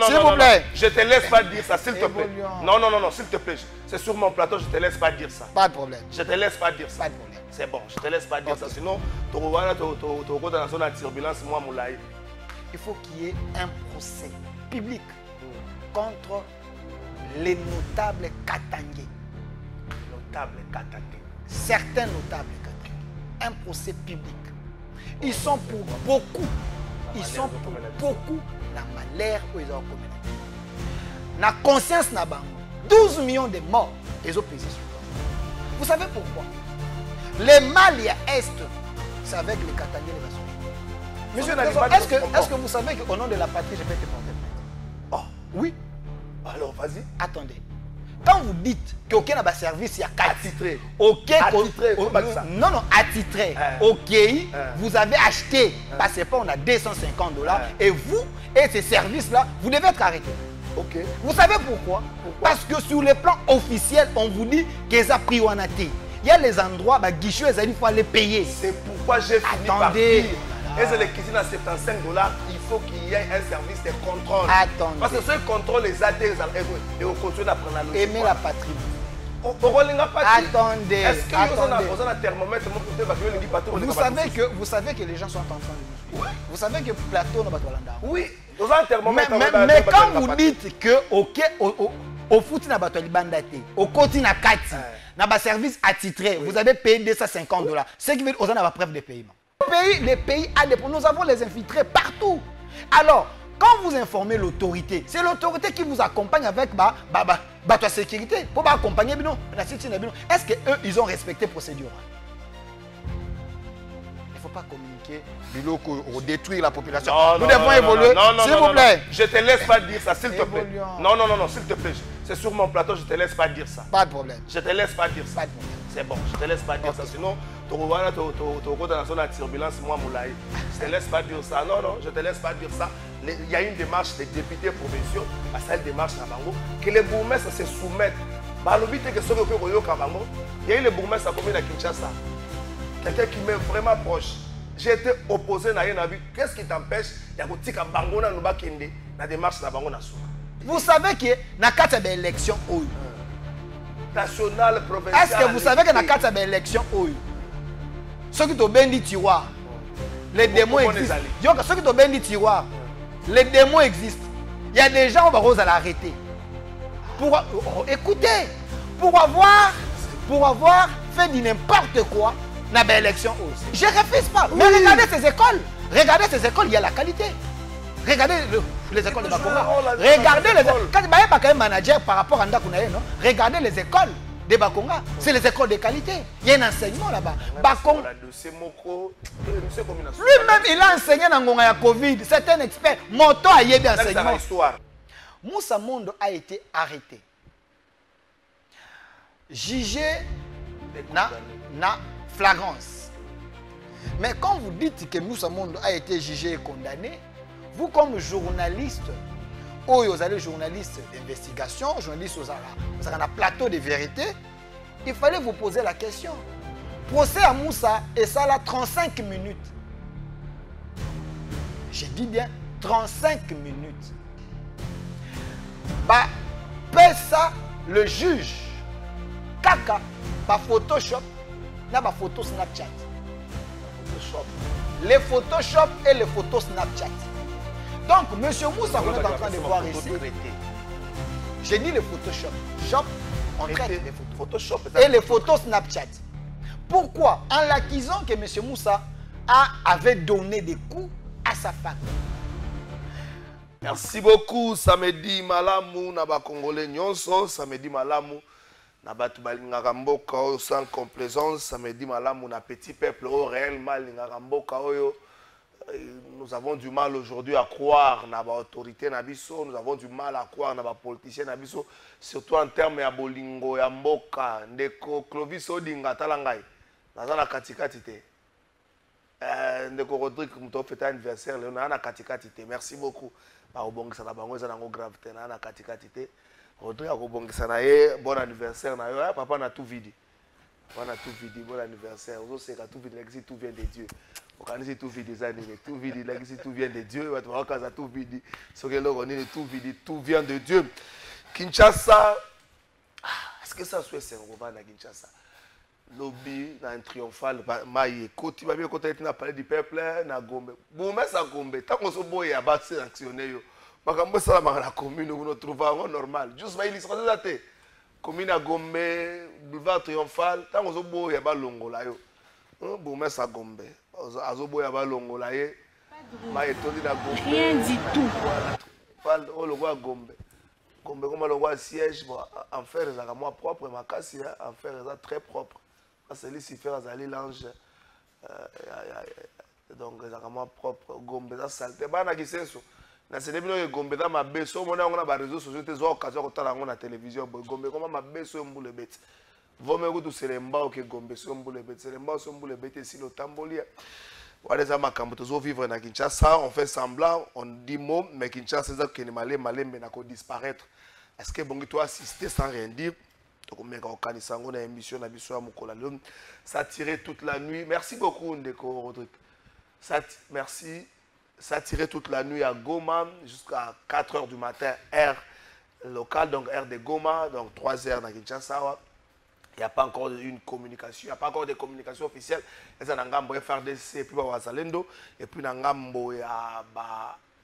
S'il vous plaît. Je te laisse pas dire ça, s'il te plaît. Non, s'il te plaît. C'est sur mon plateau, je te laisse pas dire ça. Pas de problème. Je te laisse pas dire ça. Pas de problème. C'est bon, je te laisse pas dire ça. Sinon, tu revois dans la zone de turbulence, moi, Moulaï. Il faut qu'il y ait un procès public contre les notables katangais. Notables katangais. Certains notables katangais. Un procès public. Ils sont pour beaucoup. Ils sont pour beaucoup la malheur où ils ont commis. La conscience n'a pas 12 millions de morts. Ils ont pesé sur eux. Vous savez pourquoi? Les Maliens Est, c'est avec les Katangais et les Bassois. Monsieur, est-ce que vous savez qu'au nom de la patrie, je vais te porter plainte? Oh, oui. Alors, vas-y. Attendez. Quand vous dites qu'aucun n'a service, il y a 4 attitré. Ok. Attitré. Non, attitré. Ok. Vous avez acheté, parce que on a $250. Et vous, et ces services-là, vous devez être arrêtés. Ok. Vous savez pourquoi? Parce que sur le plan officiel, on vous dit qu'ils ont pris en athée. Il y a les endroits, guichets, il faut aller payer. C'est pourquoi j'ai fini par dire. Et c'est les cuisines à $75, il faut qu'il y ait un service de contrôle. Attendez. Parce que ce contrôle, les AD, et on continue à prendre la logique. Aimer la patrie. Attendez. Est-ce qu'il y a un thermomètre? Vous savez que les gens sont en train de nous suivre. Vous savez que plateau n'a pas de oui. Mais quand vous dites que au foot n'a pas de bandate, au côté n'a 4, n'a pas service attitré, vous avez payé $250. Ce qui veut dire qu'on n'a pas preuve de paiement. Les pays nous avons les infiltrés partout. Alors, quand vous informez l'autorité, c'est l'autorité qui vous accompagne avec la sécurité pour accompagner. Est-ce qu'eux, ils ont respecté la procédure? Il ne faut pas communiquer pour détruire la population. Nous devons évoluer. S'il vous plaît. Je ne te laisse pas dire ça, s'il te plaît. Non, s'il te plaît. C'est sur mon plateau, je ne te laisse pas dire ça. Pas de problème. Je ne te laisse pas dire ça. Pas de problème. C'est bon, je ne te laisse pas dire ça. Sinon, tu revois dans la zone de turbulence, moi, Moulaï. Je ne te laisse pas dire ça. Non, je ne te laisse pas dire ça. Il y a une démarche des députés provinciaux à cette démarche à Bango, que les bourgmestres se soumettent. Il y a eu les bourgmestres à commune à Kinshasa. Quelqu'un qui m'est vraiment proche. J'ai été opposé à rien. Qu'est-ce qui t'empêche de Bango dans la démarche de Bango? Vous savez que dans quatre élections, nationale, provinciale. Est-ce que vous savez que dans quatre élections, ceux qui ont bien dit tiroir, les démons existent. Ceux qui ont bien dit tiroir, les démons existent. Il y a des gens qui vont l'arrêter. Écoutez, pour avoir fait du n'importe quoi dans l'élection. Je ne refuse pas. Mais regardez ces écoles. Regardez ces écoles, il y a la qualité. Regardez les écoles de Bakonga. Regardez les écoles. Quand il y a un manager par rapport à Ndakunaye, regardez les écoles de Bakonga. C'est les écoles de qualité. Il y a un enseignement là-bas. Lui-même, il a enseigné dans le Covid. C'est un expert. Moto a eu bien enseignement. Moussa Mondo a été arrêté. Jugé na flagrance. Mais quand vous dites que Moussa Mondo a été jugé et condamné, vous comme journaliste, vous allez journaliste d'investigation, journaliste vous avez un plateau de vérité, il fallait vous poser la question. Procès à Moussa, et ça là 35 minutes. Je dis bien 35 minutes. Ça, le juge, Kaka, Photoshop, n'a pas photo Snapchat. Les Photoshop et les photos Snapchat. Donc, M. Moussa, qu'on est en train de voir ici, j'ai dit les Photoshop. Shop, on traite les photos. Photoshop et les photos Snapchat. Pourquoi? En l'accusant que M. Moussa avait donné des coups à sa femme. Merci beaucoup. Samedi malamu na ba Congolais nyonso. Samedi malamu na batu balingaka mboka oyo sans complaisance. Samedi malamu na petit peuple au réellement lingaka mboka oyo. Nous avons du mal aujourd'hui à croire na ba autorité na biso. Nous avons du mal à croire na ba politicien na biso. Surtout en termes ya bolingo ya mboka. Ndeko Clovis Odinga talangai. Nazala katikati te. Ndeko Rodrigue muto fête anniversaire le na katikati te. Merci beaucoup. Obongisa na bango eza nango gravité na katikati te. Rodrigue akobongisa na ye bon anniversaire na yo. Papa na tout vidi. Papa na tout vidi bon anniversaire. Ozo seka tout vidi l'existe tout vient de Dieu. Organiser tout vide des années, tout vide, là, tout vient de Dieu. Tout vide, tout vient de Dieu. Kinshasa, est-ce que ça soit Saint-Rovan à Kinshasa? Lobby, dans un triomphal, maïe, côté, ma vie, côté, tu n'as parlé du peuple, na Gombe. Bon, mais ça Gombe, tant qu'on se boit, il y a pas de sanctionner. Makambo ça dans la commune, nous nous trouvons normal. Juste, il sera déjà commune à Gombe, boulevard triomphal, tant qu'on se boit, il y a pas longo là. Bon, mais ça Gombe. Azobo ya balongo la ye ma etondi na Gombe rien du tout fal o lo kwa Gombe Gombe comme le roi siège en faire ça moi propre ma casse en faire ça très propre parce que lui faire ça l'ange donc ça moi propre Gombe ça saleté bana kisenso na c'est bino Gombe da mabeso mona ngona ba réseaux sociaux te zo occasion ko tala ngona télévision Gombe comme mabeso mbule bête Vome kutu Selemba ke Gombe sombule bête Selemba sombule bête si le tambolia. Voilà ça makambo tozo vivre na Kinshasa, on fait semblant, on dit mot mais Kinshasa ça que ne malé mais na ko disparaître. Est-ce que bongi toi assister sans rien dire? Donc on met kanisa ngona émission na biso ya mokola lom. Ça tirait toute la nuit. Merci beaucoup Ndeko Rodrigue. Ça merci. Ça tirait toute la nuit à Goma jusqu'à 4h du matin heure locale donc heure de Goma donc 3h na Kinshasa. Il n'y a pas encore une communication, il n'y a pas encore de communication officielle. Il y a un FRDC et puis Wazalendo. Et puis il y a un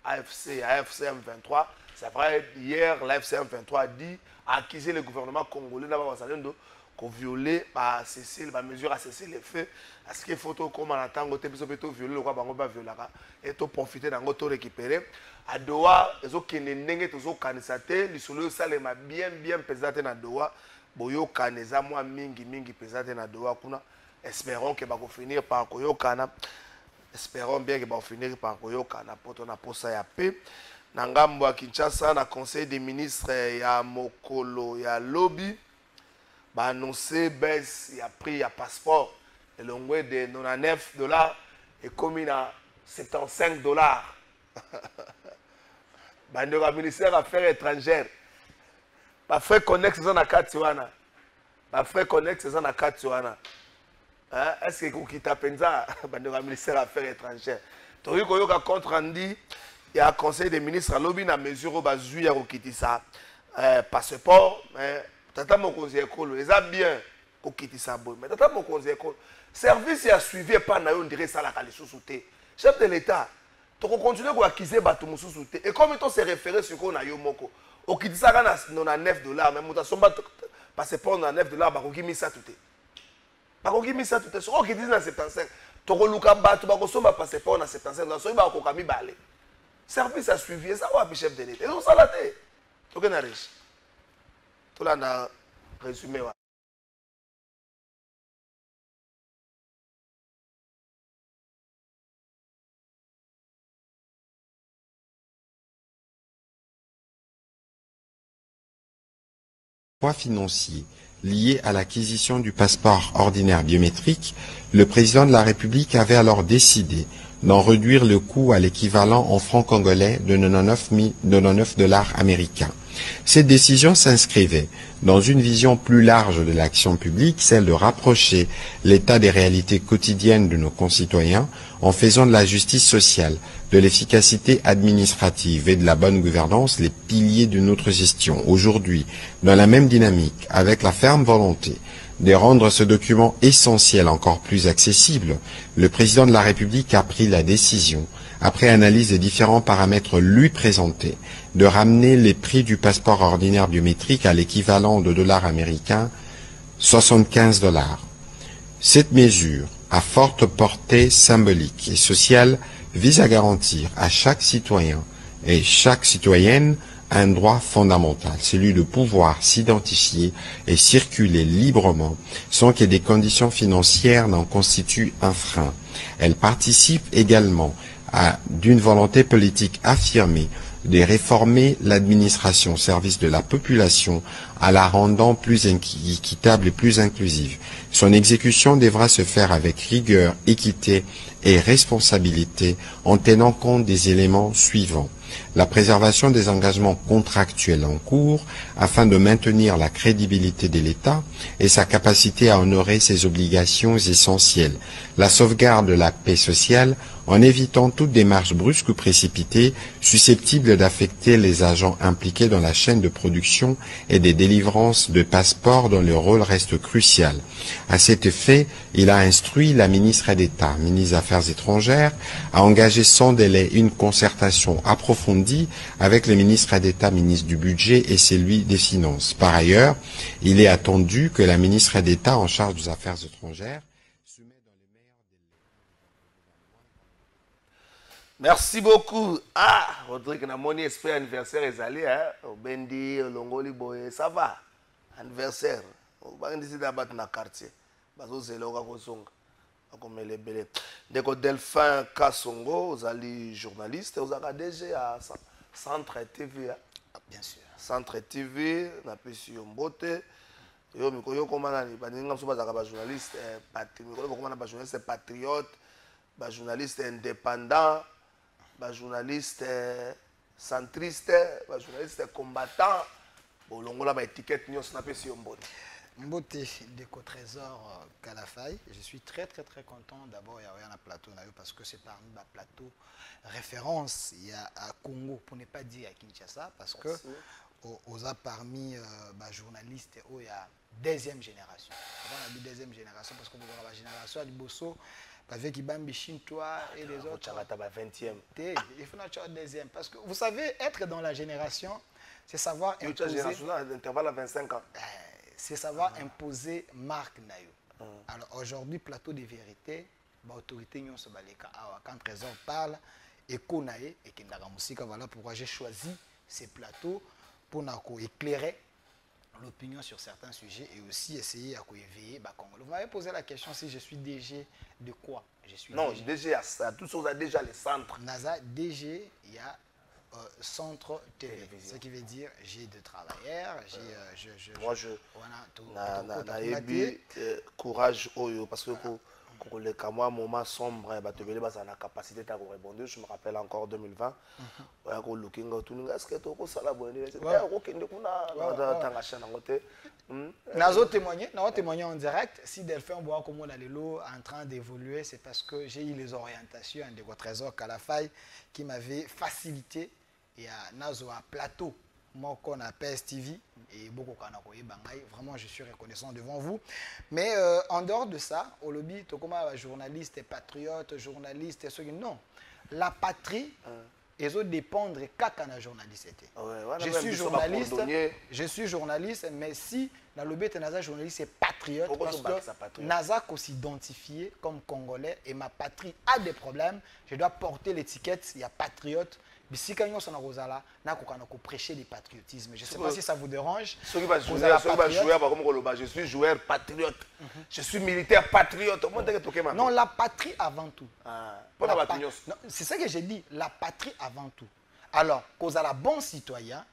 AFC M23. C'est vrai, hier, l'AFC M23 a dit, a accusé le gouvernement congolais de Wazalendo qu'on violait, cesser, la mesure à cesser les faits. Est-ce qu'il faut comme on attend, on peut violer le roi Bangoba violara et tout profiter d'un auto récupéré. À Doha, les autres qui n'ont pas candidaté, les solutions ça bien pesate dans Doha. Boyo kaneza moi mingi pesate na Doha kuna. Espérons que va finir par koyokana. Espérons bien que va finir par koyokana poto na posa ya paix. Na ngambo ya Kinshasa na conseil des ministres ya mokolo ya lobby ba annoncer baisse ya prix ya passeport et l'ongwe de $99 et comme à $75. Ba ndeko ministère affaires étrangères. Ba frère connect ça na Katiwana. Ba frère connect ça na Katiwana. Hein, est-ce que kokita penza ba ndeko ministère affaires étrangères. Toyo koyoka compte rendu il y a un conseil des ministres à lobby na mesure au bazui ya kokitisa passeport mais tata mokonzi ekolo eza bien kokitisa boy mais tata mokonzi ekolo service ya suivi pas na yo dirait ça la kalisusu te chef de l'état to continuer ko accuser bato mususu te et comme to se référer sur ko na yo moko okitisa kana $99 mais muta somba passeport na $9 ba kokimisa tout te ba kokimisa tout te so okitisa na 75 to ko luka bato ba ko somba passeport na 75 so ba ko kami balé service a suivi ça va chef de l'état et on salaté to kana riche to la na résumé wa financiers liés à l'acquisition du passeport ordinaire biométrique, le président de la République avait alors décidé d'en réduire le coût à l'équivalent en francs congolais de $99 américains. Cette décision s'inscrivait dans une vision plus large de l'action publique, celle de rapprocher l'état des réalités quotidiennes de nos concitoyens en faisant de la justice sociale, de l'efficacité administrative et de la bonne gouvernance les piliers de notre gestion. Aujourd'hui, dans la même dynamique, avec la ferme volonté de rendre ce document essentiel encore plus accessible, le président de la République a pris la décision, après analyse des différents paramètres lui présentés, de ramener les prix du passeport ordinaire biométrique à l'équivalent de dollars américains, $75. Cette mesure, à forte portée symbolique et sociale, vise à garantir à chaque citoyen et chaque citoyenne un droit fondamental, celui de pouvoir s'identifier et circuler librement sans que des conditions financières n'en constituent un frein. Elle participe également d'une volonté politique affirmée de réformer l'administration au service de la population en la rendant plus équitable et plus inclusive. Son exécution devra se faire avec rigueur, équité et responsabilité en tenant compte des éléments suivants. la préservation des engagements contractuels en cours afin de maintenir la crédibilité de l'État et sa capacité à honorer ses obligations essentielles, la sauvegarde de la paix sociale en évitant toute démarche brusque ou précipitée susceptible d'affecter les agents impliqués dans la chaîne de production et des délivrances de passeports dont le rôle reste crucial. À cet effet, il a instruit la ministre d'État, ministre des Affaires étrangères, à engager sans délai une concertation approfondie avec le ministre d'État, ministre du Budget et celui des Finances. Par ailleurs, il est attendu que la ministre d'État en charge des Affaires étrangères Merci beaucoup. Ah, Rodrigue, na mon esprit anniversaire est allé, hein. Au Bendi, au Longoli Boye, ça va. Anniversaire. Au Bendi, c'est d'abord dans le quartier. Parce que c'est là où on a comme les belles. Dès que Delphin Kassongo, vous allez journaliste, vous avez déjà à Centre TV. Bien sûr. Centre TV, on a pu sur Mbote. Yo, mais comment on a journaliste patriote, journaliste indépendant. Journaliste centriste, journaliste combattant, bolongola ba étiquette nyo snapé sur Mbote. Mbote Déco Trésor Kalafay, je suis très content d'abord il y a un plateau parce que c'est parmi les plateaux référence il y a à Congo pour ne pas dire à Kinshasa parce que aux a parmi les journalistes il y a deuxième génération. On a deuxième génération parce que pour la génération du Bosso avec Ibambi Shintoa et les autres. 20e. Il faut notre deuxième. Parce que vous savez, être dans la génération, c'est savoir imposer. Intervalle à 25 ans. C'est savoir imposer marque nayo. Alors aujourd'hui, plateau de vérité, l'autorité nyon se baleka quand Trésor parle, et konae et Kendara Musika, voilà pourquoi j'ai choisi ces plateaux pour éclairer l'opinion sur certains sujets et aussi essayer à éveiller Congolais. Vous m'avez posé la question si je suis DG de quoi? Je suis non, DG à ça. Tout ça, on a déjà les centres. NASA, DG, il y a centre télévision. Ce qui veut dire j'ai de travailleurs, moi, courage, parce que pour les camois, moment sombre, la capacité de répondre. Je me rappelle encore 2020. Est-ce que tu as témoigné en direct. Si Delphin voit comment on a en train d'évoluer, c'est parce que j'ai eu les orientations de votre Trésor Kalafay qui m'avait facilité. Il y a un plateau. Moi, qu'on appelle TV et beaucoup vraiment je suis reconnaissant devant vous mais en dehors de ça au lobby tout comme journaliste patriote journaliste non la patrie ils ont dépendre qu'à un journaliste était je suis journaliste mais si dans le lobby naza journaliste c'est patriote parce que naza qu'on s'identifier comme congolais et ma patrie a des problèmes je dois porter l'étiquette il y a patriote. Si quand on a prêché le patriotisme, je ne sais pas si ça vous dérange. Je suis joueur patriote. Je suis militaire patriote. Non, la patrie avant tout. C'est ça que j'ai dit, la patrie avant tout. Alors, quand on a bon citoyen,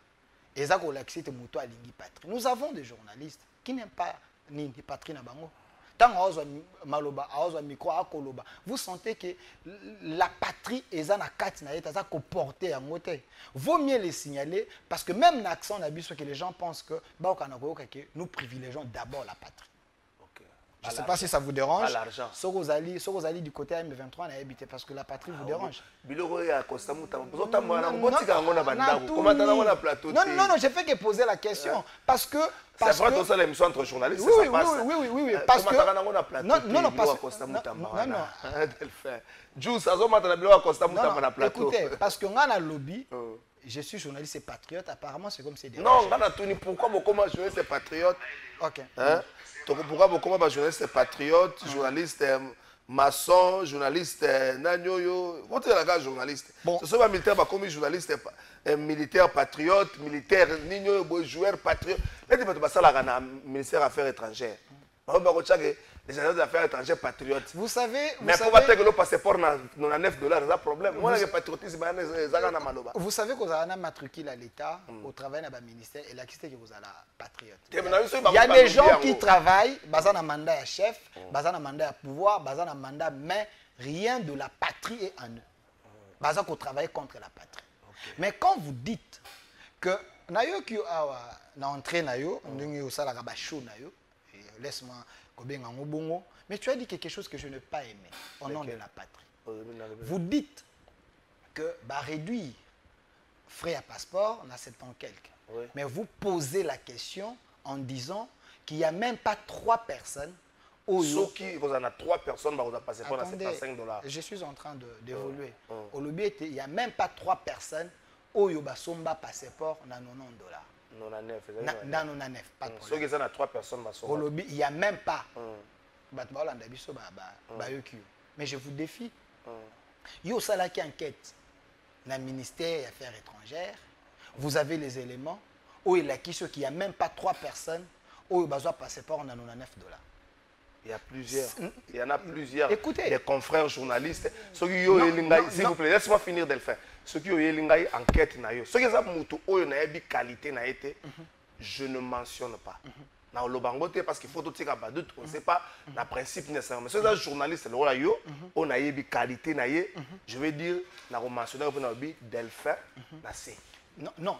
nous avons des journalistes qui n'aiment pas ni patrie na bango. Vous sentez que la patrie est en comportée en côté. Vaut mieux les signaler parce que même l'accent que les gens pensent que nous privilégions d'abord la patrie. Je ne sais pas si ça vous dérange. Ce que vous allez du côté M23, on a habité parce que la patrie vous dérange. Non, je fais que poser la question. Parce que. C'est vrai que c'est l'émission entre journalistes. Oui. Parce que. Non, écoutez, parce qu'on a un lobby. Je suis journaliste et patriote. Apparemment, c'est comme c'est des. Non, pourquoi beaucoup de journalistes et patriotes? Ok. Pourquoi beaucoup de journalistes patriotes, journalistes maçons, journalistes nanyoyo, vous êtes là journaliste. Ce sont pas militaires comme journalistes militaires patriotes, militaires nino joueurs patriotes. Les gens qui sont là ministère des Affaires étrangères. Les agents des affaires étrangères patriotes. Vous savez, mais pour battre le passeport dans 9 $, c'est un problème. Moi, le patriotisme, vous savez que vous avez un matricule à l'État, au travail dans le ministère, et là, qui c'est que vous avez la patriote. Il y a des gens qui travaillent, basant un mandat à chef, basant un mandat à pouvoir, basant un mandat, mais rien de la patrie est en eux. Basant qu'on travaille contre la patrie. Mais quand vous dites que nayo ki na entrée nayo, ndenge osala ka ba show nayo, laisse-moi kobenga ngobongo, mais tu as dit quelque chose que je n'ai pas aimé au nom de la patrie. Vous dites que bah réduire frais à passeport, on a 7 ans quelques. Oui. Mais vous posez la question en disant qu'il n'y a même pas 3 personnes. Ceux qui, vous en avez 3 personnes, vous avez passé pour $75. Je suis en train d'évoluer. Au lobby, il n'y a même pas 3 personnes où il y a passeport dans $90. 99, pas de problème. Ceux qui ont 3 personnes, au lobby, il n'y a même pas. Mais je vous défie. Il y a ça qui enquête dans le ministère des Affaires étrangères. Vous avez les éléments où il n'y a même pas 3 personnes où il y a passeport dans $99. Il y a plusieurs. Il y en a plusieurs. Écoutez. Des confrères journalistes. Ceux qui ont s'il vous plaît, laissez-moi finir de le faire. Ceux qui ont enquête, ceux qui ont une qualité, je ne mentionne pas. Dans le bangote, parce qu'il faut tout dire on ne sait pas le principe nécessaire. Mais ceux qui sont journalistes, on a une qualité, je vais dire, on a mentionné Delphin, c'est. Non, non,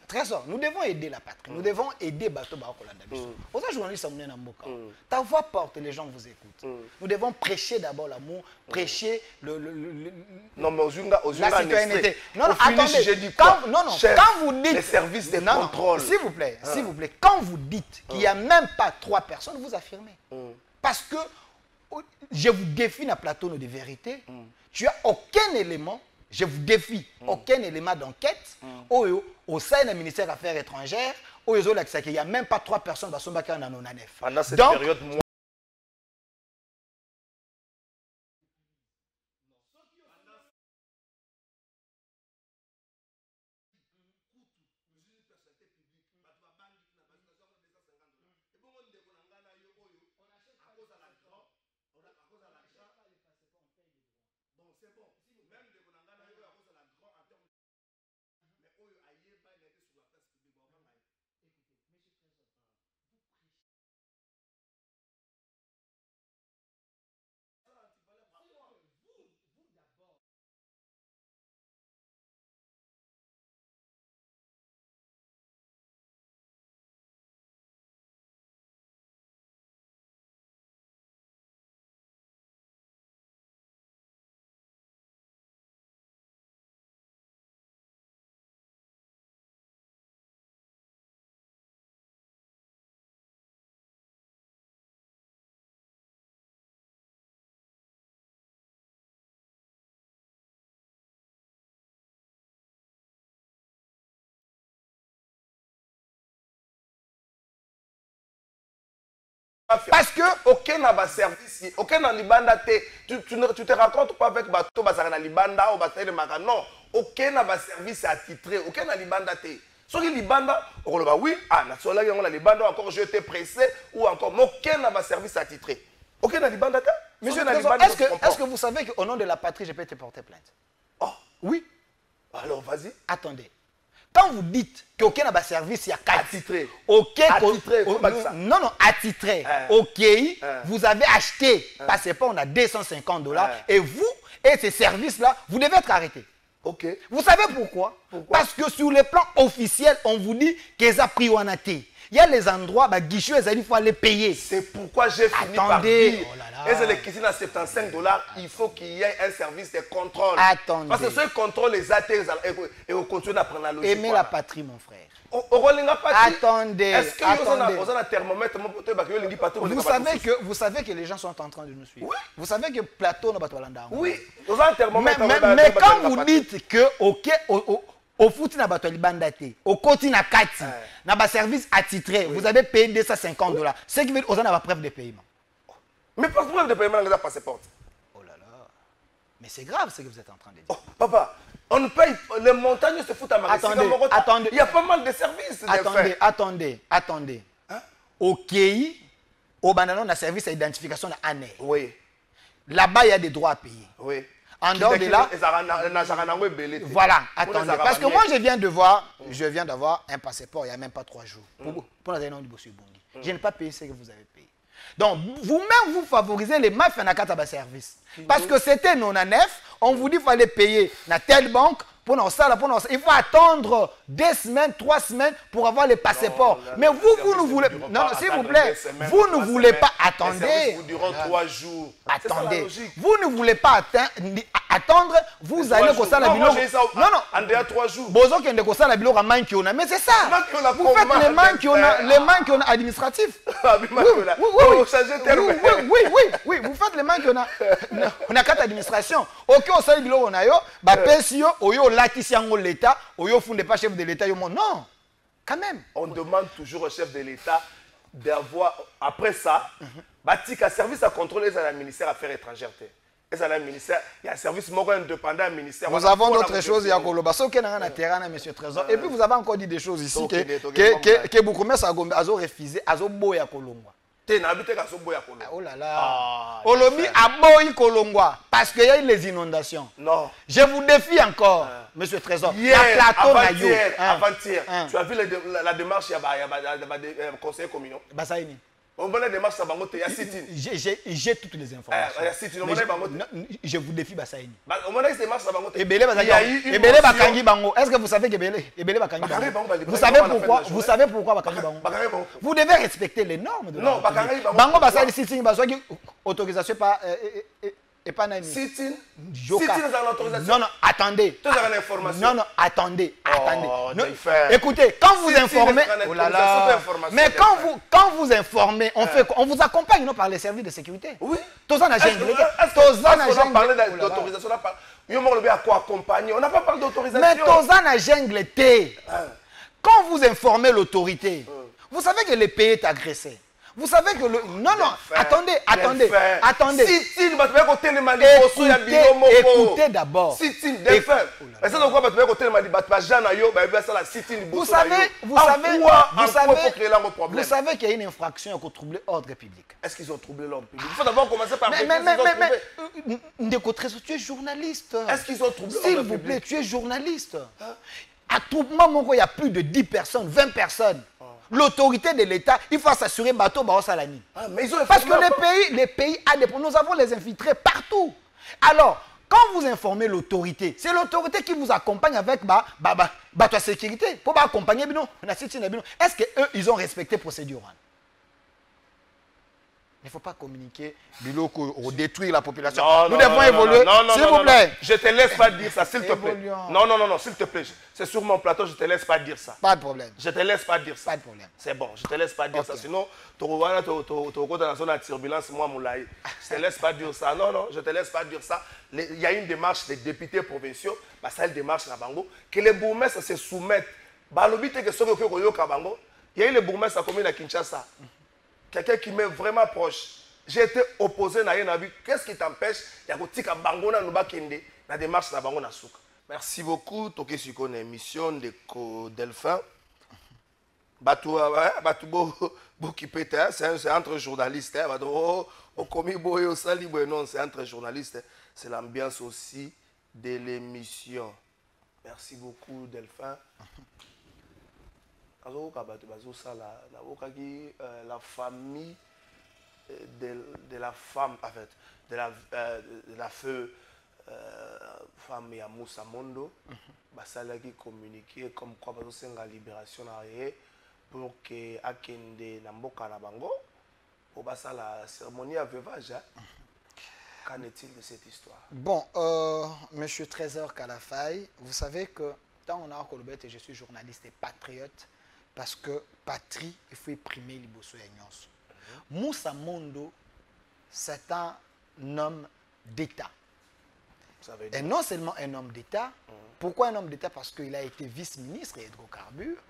trésor, nous devons aider la patrie. Nous devons aider Bato Baokolanda. Aux journalistes, ta voix porte, les gens vous écoutent. Nous devons prêcher d'abord l'amour, prêcher non, mais la citoyenneté. Non, non, attendez, quand vous dites... Les services de contrôle. S'il vous plaît, quand vous dites qu'il n'y a même pas 3 personnes, vous affirmez. Parce que je vous défie dans le plateau de vérité, tu n'as aucun élément. Je vous défie, aucun élément d'enquête au sein du ministère des Affaires étrangères, il n'y a même pas 3 personnes qui sont dans le 99. Pendant cette période, moi... Parce que aucun n'a pas service, aucun n'a libanda tu te racontes pas avec bateau basara libanda ou bataille maka non, aucun n'a pas service attitré, aucun n'a libanda té. Soit que libanda, on va oui, ah na sola qui on la libanda encore je t'ai pressé ou encore aucun n'a pas service attitré. Aucun n'a libanda té. Monsieur est-ce que vous savez qu'au nom de la patrie je peux te porter plainte? Oh, oui. Alors vas-y. Attendez. Quand vous dites qu'aucun n'a pas service, il y a 4. Attitré. Ok. Attitré. Non, non, attitré. Ok. Vous avez acheté, passeport, on a $250. Et vous, et ces services-là, vous devez être arrêtés. Ok. Vous savez pourquoi? Parce que sur le plan officiel, on vous dit qu'ils ont pris en athée. Il y a les endroits, guichets, il faut aller payer. C'est pourquoi j'ai fini par dire, et les cuisines à $75, il faut qu'il y ait un service de contrôle. Attendez. Parce que ceux qui contrôlent les athées, et on continue à prendre la logique. Aimez la patrie, mon frère. Attendez. Est-ce que vous avez un thermomètre? Vous savez que les gens sont en train de nous suivre. Oui. Vous savez que Plateau n'a pas de oui. Vous avez un thermomètre. Mais quand vous dites que, ok, au foot na bato libanda te au côté na kati na ba service attitré vous avez payé $250 ce qui veut dire aux a preuve de paiement. Mais pas preuve de paiement dans le passeport. Oh là là, mais c'est grave ce que vous êtes en train de dire. Oh, papa, on paye les montagnes se foutent à ma attendez, il y a pas mal de services. Attendez. Hein? Ok, au banano na service d'identification année. Oui. Là-bas il y a des droits à payer. Oui. En dehors de là, voilà, attendez, parce que moi je viens d'avoir un passeport il n'y a même pas 3 jours. Pour la nom du Bossu Bongi. Je n'ai pas payé ce que vous avez payé. Donc, vous-même, vous favorisez les mafias dans le service. Parce que c'était non à neuf, on vous dit qu'il fallait payer dans telle banque Il faut attendre 2 semaines, 3 semaines pour avoir les passeports. Mais vous ne voulez... Non, s'il vous plaît, vous ne voulez pas... Attendez. Vous durant 3 jours. Attendez. Vous ne voulez pas attendre. Vous allez au Sala Bilo. Non, non. En dehors 3 jours. Bozo qui est au Sala Bilo, mais c'est ça. Vous faites les mains qui ont administratifs. Oui, vous faites les mains qui ont carte administration. Ok, au Sala Bilo, on a yo, Bapesio, Oyo, Latisiango l'État, Oyo, Funde pas chef de l'État, non. Quand même. On demande toujours au chef de l'État d'avoir, après ça, un service à contrôler le ministère Affaires étrangères. Il y a un service indépendant ministère. Nous avons d'autres choses. Il y a Koloba. Ce qui est dans le terrain, M. Trésor. Et puis vous avez encore dit des choses ici que beaucoup de gens ont refusé. Azoboya Kolongwa. Oh là là. Olomi aboyi Kolongwa. Parce qu'il y a eu les inondations. Non. Je vous défie encore, M. Trésor. Avant-hier, tu as vu la démarche, il y a des conseillers communaux. J'ai toutes les informations. Je vous défie Bassaïni. Est-ce que vous savez que vous savez pourquoi Bakangi Bango? Vous devez respecter les normes de la République. Bango Bassaïni sitting autorisation pas et pas naïf. Sitting non, non, attendez. Non, non, attendez. Écoutez, quand vous informez, oh là là, mais quand vous informez, on vous accompagne non, par les services de sécurité. Oui. Tous en agent. On parle d'autorisation. On n'a pas parlé d'autorisation. Mais tous en agent. Quand vous informez l'autorité, vous savez que le pays est agressé. Vous savez que le... Non, non, attendez. Écoutez d'abord. Vous savez qu'il y a une infraction pour troubler l'ordre public. Est-ce qu'ils ont troublé l'ordre public? Il faut d'abord commencer par... Mais, tu es journaliste. Est-ce qu'ils ont troublé l'ordre public? S'il vous plaît, tu es journaliste. À tout moment, il y a plus de 10 personnes, 20 personnes. L'autorité de l'État, il faut s'assurer bateau Salani. Parce que les pays nous avons les infiltrés partout. Alors, quand vous informez l'autorité, c'est l'autorité qui vous accompagne avec la sécurité. Pour accompagner, est-ce qu'eux, ils ont respecté la procédure? Il ne faut pas communiquer pour détruire la population. Nous devons évoluer. S'il vous plaît. Je ne te laisse pas dire ça, s'il te plaît. Non, s'il te plaît. C'est sur mon plateau, je ne te laisse pas dire ça. Pas de problème. Je ne te laisse pas dire ça. Pas de problème. C'est bon, je ne te laisse pas dire ça. Sinon, tu vas dans la zone de turbulence, moi, Moulaï. Je ne te laisse pas dire ça. Non, je ne te laisse pas dire ça. Il y a une démarche des députés provinciaux, ça une démarche à Bango, que les bourgmestres se soumettent. Il y a eu les bourgmestres à la commune de Kinshasa. Quelqu'un qui m'est vraiment proche. J'ai été opposé à Yenabi. Qu'est-ce qui t'empêche? Il y a la démarche de Bango Nasuka. Merci beaucoup. Toké sur une émission de Delphin. C'est entre journalistes. Non, c'est entre journalistes. C'est l'ambiance aussi de l'émission. Merci beaucoup, Delphin. La famille de la femme, en fait, de la feu femme ya Moussa Mondo, basala qui communiquer comme quoi la libération pour que akende na mboka na bango pour la cérémonie à veuvage. Qu'en est-il de cette histoire? Bon, Monsieur Trésor Kalafaye, vous savez que tant on a Kolobet et je suis journaliste et patriote. Parce que patrie, il faut exprimer les bosso et Moussa Mondo, c'est un homme d'État. Et non seulement un homme d'État. Pourquoi un homme d'État? Parce qu'il a été vice-ministre hydrocarbures.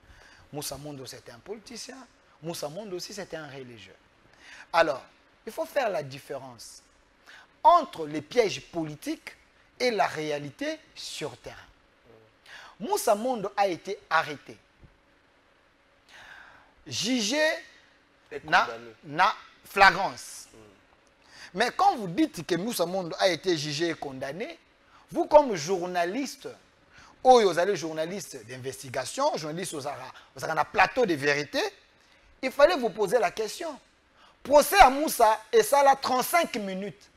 Moussa Mondo, c'était un politicien. Moussa Mondo aussi, c'était un religieux. Alors, il faut faire la différence entre les pièges politiques et la réalité sur terrain. Moussa Mondo a été arrêté. Jugé na flagrance. Mais quand vous dites que Moussa Mondo a été jugé et condamné, vous comme journaliste, vous allez journaliste d'investigation, journaliste vous avez un plateau de vérité, il fallait vous poser la question. Procès à Moussa, et ça là 35 minutes.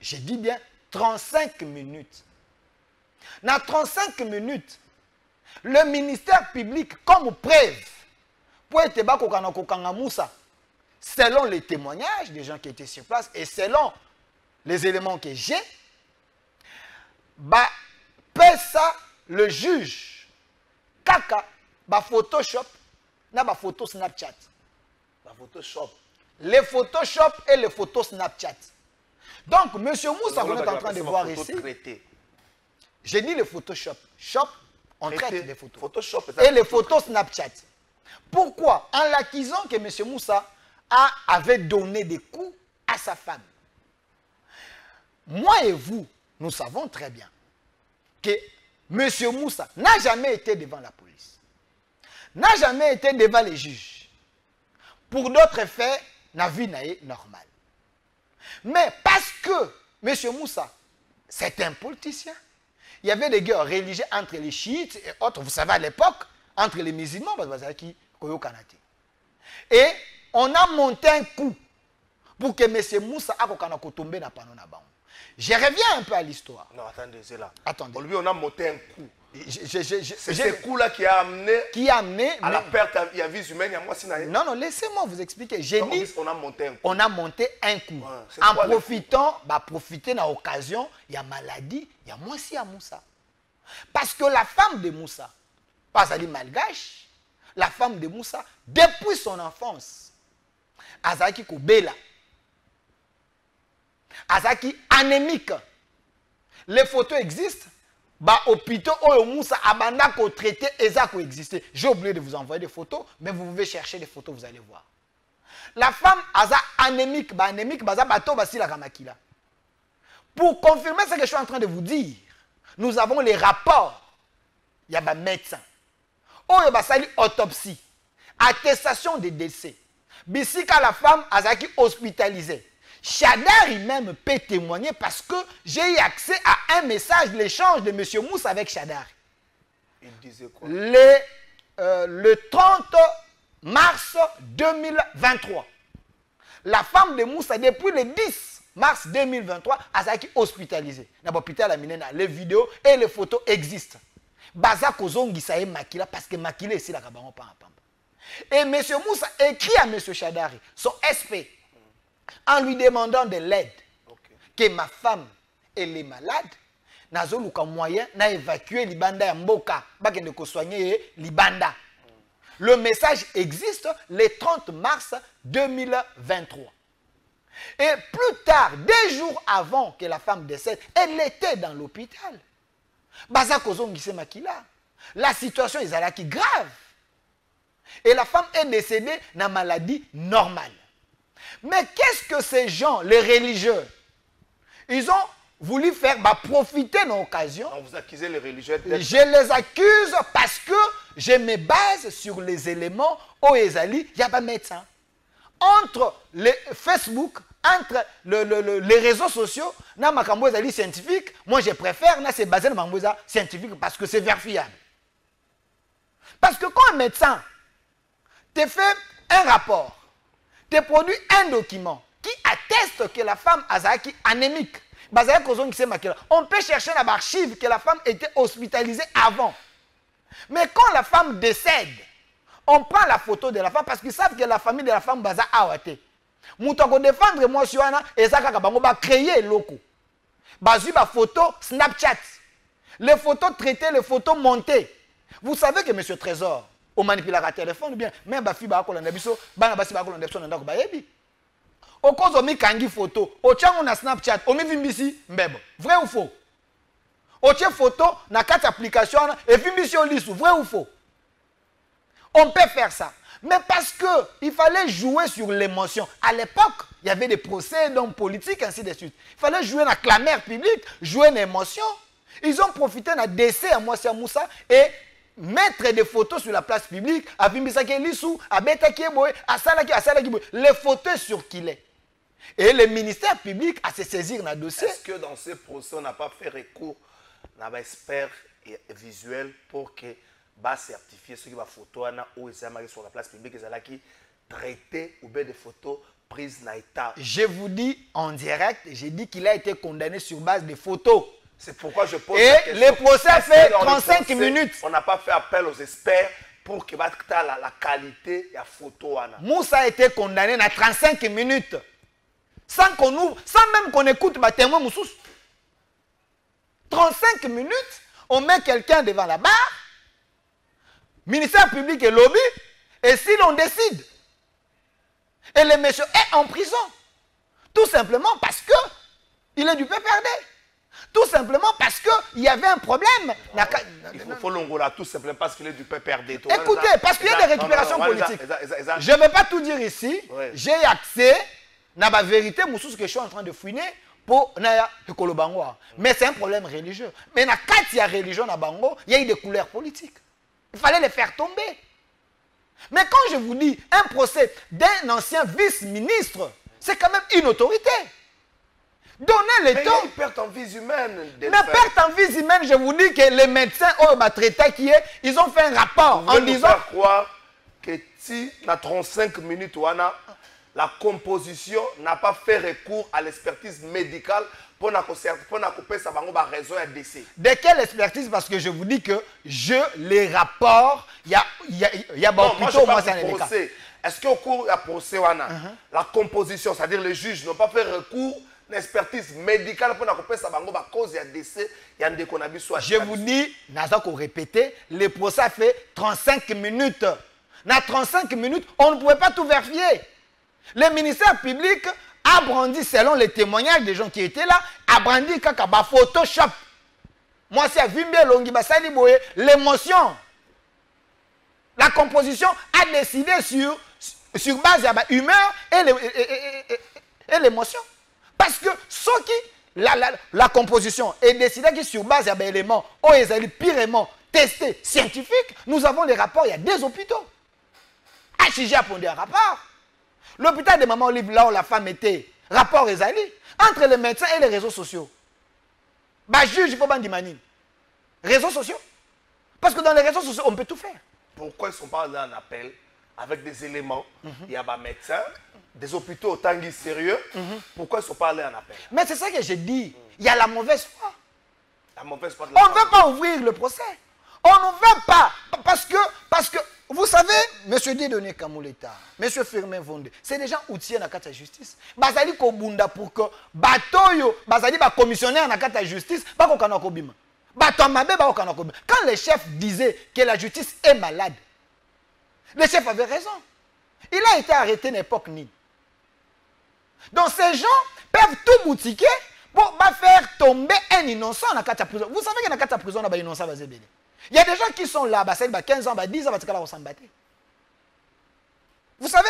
Je dis bien 35 minutes. Dans 35 minutes, le ministère public, comme preuve, pour être Kokana Moussa, selon les témoignages des gens qui étaient sur place et selon les éléments que j'ai, ça le juge, Kaka, Photoshop, na photo Snapchat. Photoshop. Les Photoshop et les photos Snapchat. Donc, M. Moussa, vous êtes en train de voir ici. J'ai dit les Photoshop. Shop, on traite des photos. Photoshop et les photos Snapchat. Pourquoi? En l'accusant que M. Moussa avait donné des coups à sa femme. Moi et vous, nous savons très bien que M. Moussa n'a jamais été devant la police. N'a jamais été devant les juges. Pour d'autres faits, la vie n'est normale. Mais parce que M. Moussa, c'est un politicien, il y avait des guerres religieuses entre les chiites et autres, vous savez à l'époque, entre les musulmans, et on a monté un coup pour que M. Moussa ait tombé dans le panneau. Je reviens un peu à l'histoire. Non, attendez, c'est là. Attendez. Lui, on a monté un coup. C'est ce coup-là qui a amené à la perte de la vie humaine. Non, non, laissez-moi vous expliquer. J'ai dit on a monté un coup. On a monté un coup. Ouais, en profitant, profiter de l'occasion, il y a maladie, il y a moi aussi à Moussa. Parce que la femme de Moussa, pas à dire malgache, la femme de Moussa, depuis son enfance, Azaki Koubela, Azaki anémique. Les photos existent. Hôpitaux où Moussa abanda ko traité et ça existé. J'ai oublié de vous envoyer des photos, mais vous pouvez chercher des photos, vous allez voir. La femme aza anémique, anémique, bato basi la kamakila. Pour confirmer ce que je suis en train de vous dire, nous avons les rapports. Il y a des médecins. Oh, il y a une autopsie. Attestation de décès. Bisika la femme azaki hospitalisée. Chadari même peut témoigner parce que j'ai eu accès à un message, l'échange de M. Moussa avec Chadari. Il disait quoi? Le 30 mars 2023. La femme de Moussa, depuis le 10 mars 2023, a été hospitalisée. Dans l'hôpital, les vidéos et les photos existent. Baza Kozongi Sae Makila, parce que Makila est ici, la Kabaron Pamba. Et M. Moussa écrit à M. Chadari, son SP, en lui demandant de l'aide, que ma femme, elle est malade, nazo luka moyen na évacuer Libanda ya Mboka, bakende ko soigner Libanda. Le message existe le 30 mars 2023. Et plus tard, 2 jours avant que la femme décède, elle était dans l'hôpital. Baza kozongise makila. La situation est alaki grave. Et la femme est décédée dans une maladie normale. Mais qu'est-ce que ces gens, les religieux, ils ont voulu faire profiter de l'occasion. Vous accusez les religieux. Je les accuse parce que je me base sur les éléments où il y a pas médecin. Entre les Facebook, entre les réseaux sociaux, na makambo ezali scientifique, moi je préfère na se baser na makambo scientifique parce que c'est vérifiable. Parce que quand un médecin te fait un rapport, te produit un document qui atteste que la femme azaki anémique, on peut chercher dans l'archive que la femme était hospitalisée avant. Mais quand la femme décède, on prend la photo de la femme parce qu'ils savent que la famille de la femme baza awate. Moutako défendre moi sur ana ezaka kabango ba créer loko. Bazu ba photo Snapchat. Les photos traitées, les photos montées. Vous savez que monsieur Trésor, on manipule la téléphone bien, même ba fi ba ko landa biso, bana basi ba ko landa biso ndako ba yebi. Au cause omi kangi photo, au tchango na Snapchat, omi vimbisi mbebo. Vrai ou faux? Au tche photo na 4 applications et vimbisi au lisu, vrai ou faux? On peut faire ça. Mais parce qu'il fallait jouer sur l'émotion. À l'époque, il y avait des procès d'hommes politiques, ainsi de suite. Il fallait jouer dans la clameur publique, jouer l'émotion. Ils ont profité d'un décès à Moussa Moussa et mettre des photos sur la place publique, à Vimbisake Lissou, à Betake Boy, à Salaki Boy. Les photos sur qui l'est. Et le ministère public a se saisir dans le dossier. Est-ce que dans ce procès, on n'a pas fait recours à un expert visuel pour que va certifier ce qui va photo ou sur la place publique qui traité ou bien des photos prises dans l'état? Je vous dis en direct, j'ai dit qu'il a été condamné sur base de photos. C'est pourquoi je pose et la question. le procès a fait 35 minutes. On n'a pas fait appel aux experts pour que la qualité de la photo. Moussa a été condamné à 35 minutes. Sans qu'on ouvre, sans même qu'on écoute ma témoin Moussous. 35 minutes, on met quelqu'un devant la barre, ministère public et lobby, et si l'on décide, et le monsieur est en prison, tout simplement parce que il est du PPRD. Tout simplement parce qu'il y avait un problème. Il faut l'ongola tout simplement parce qu'il est du PPRD. Écoutez, parce qu'il y a des récupérations politiques. Je ne vais pas tout dire ici. J'ai accès à la vérité, que je suis en train de fouiner pour le Kolobangoa. Mais c'est un problème religieux. Mais quand il y a religion à Bango, il y a eu des couleurs politiques. Il fallait les faire tomber. Mais quand je vous dis un procès d'un ancien vice-ministre, c'est quand même une autorité. Donnez le temps. Mais perte en vie humaine. Mais perte en vie humaine, je vous dis que les médecins, ils ont fait un rapport en disant... faire croire que si, dans 35 minutes, la composition n'a pas fait recours à l'expertise médicale pour couper sa raison à décès. De quelle expertise? Parce que je vous dis que les rapports, il y a plutôt moi c'est un procès. Est-ce qu'au cours du procès, la composition, c'est-à-dire les juges n'ont pas fait recours à l'expertise médicale pour couper sa cause de décès? Je vous dis, nous répéter, le procès a fait 35 minutes. Dans 35 minutes, on ne pouvait pas tout vérifier. Le ministère public a brandi, selon les témoignages des gens qui étaient là, a brandi kaka Photoshop. Moi, c'est l'émotion. La composition a décidé sur base de l'humeur et l'émotion. Parce que ce qui, la composition est décidée sur base de l'élément, ou ils purement testé, scientifique, nous avons les rapports, il y a des hôpitaux. HIG a pondé un rapport. L'hôpital de Maman Olive, là où la femme était, rapport Ezali, entre les médecins et les réseaux sociaux. Juge, il faut pas dire réseaux sociaux. Parce que dans les réseaux sociaux, on peut tout faire. Pourquoi ils ne sont pas allés en appel avec des éléments? Il y a des médecins, des hôpitaux autant sérieux. Pourquoi ils ne sont pas allés en appel? Mais c'est ça que j'ai dit. Il y a la mauvaise foi. La mauvaise foi de on ne veut pas ouvrir le procès. On ne veut pas. Parce que vous savez, M. Dieudonné Kamouleta, M. Firmin Vonde, c'est des gens outillés dans la justice. Bazali Kobunda pour que Batoyo, Bazali va commissionner dans la justice, pas qu'on a Kobima. Quand les chefs disaient que la justice est malade, les chefs avaient raison. Il a été arrêté à l'époque Nîmes. Donc ces gens peuvent tout boutiquer pour faire tomber un innocent dans la prison. Vous savez que dans la prison, il y a des innocents. Il y a des gens qui sont là, 15 ans, 10 ans, on s'en battre. Vous savez?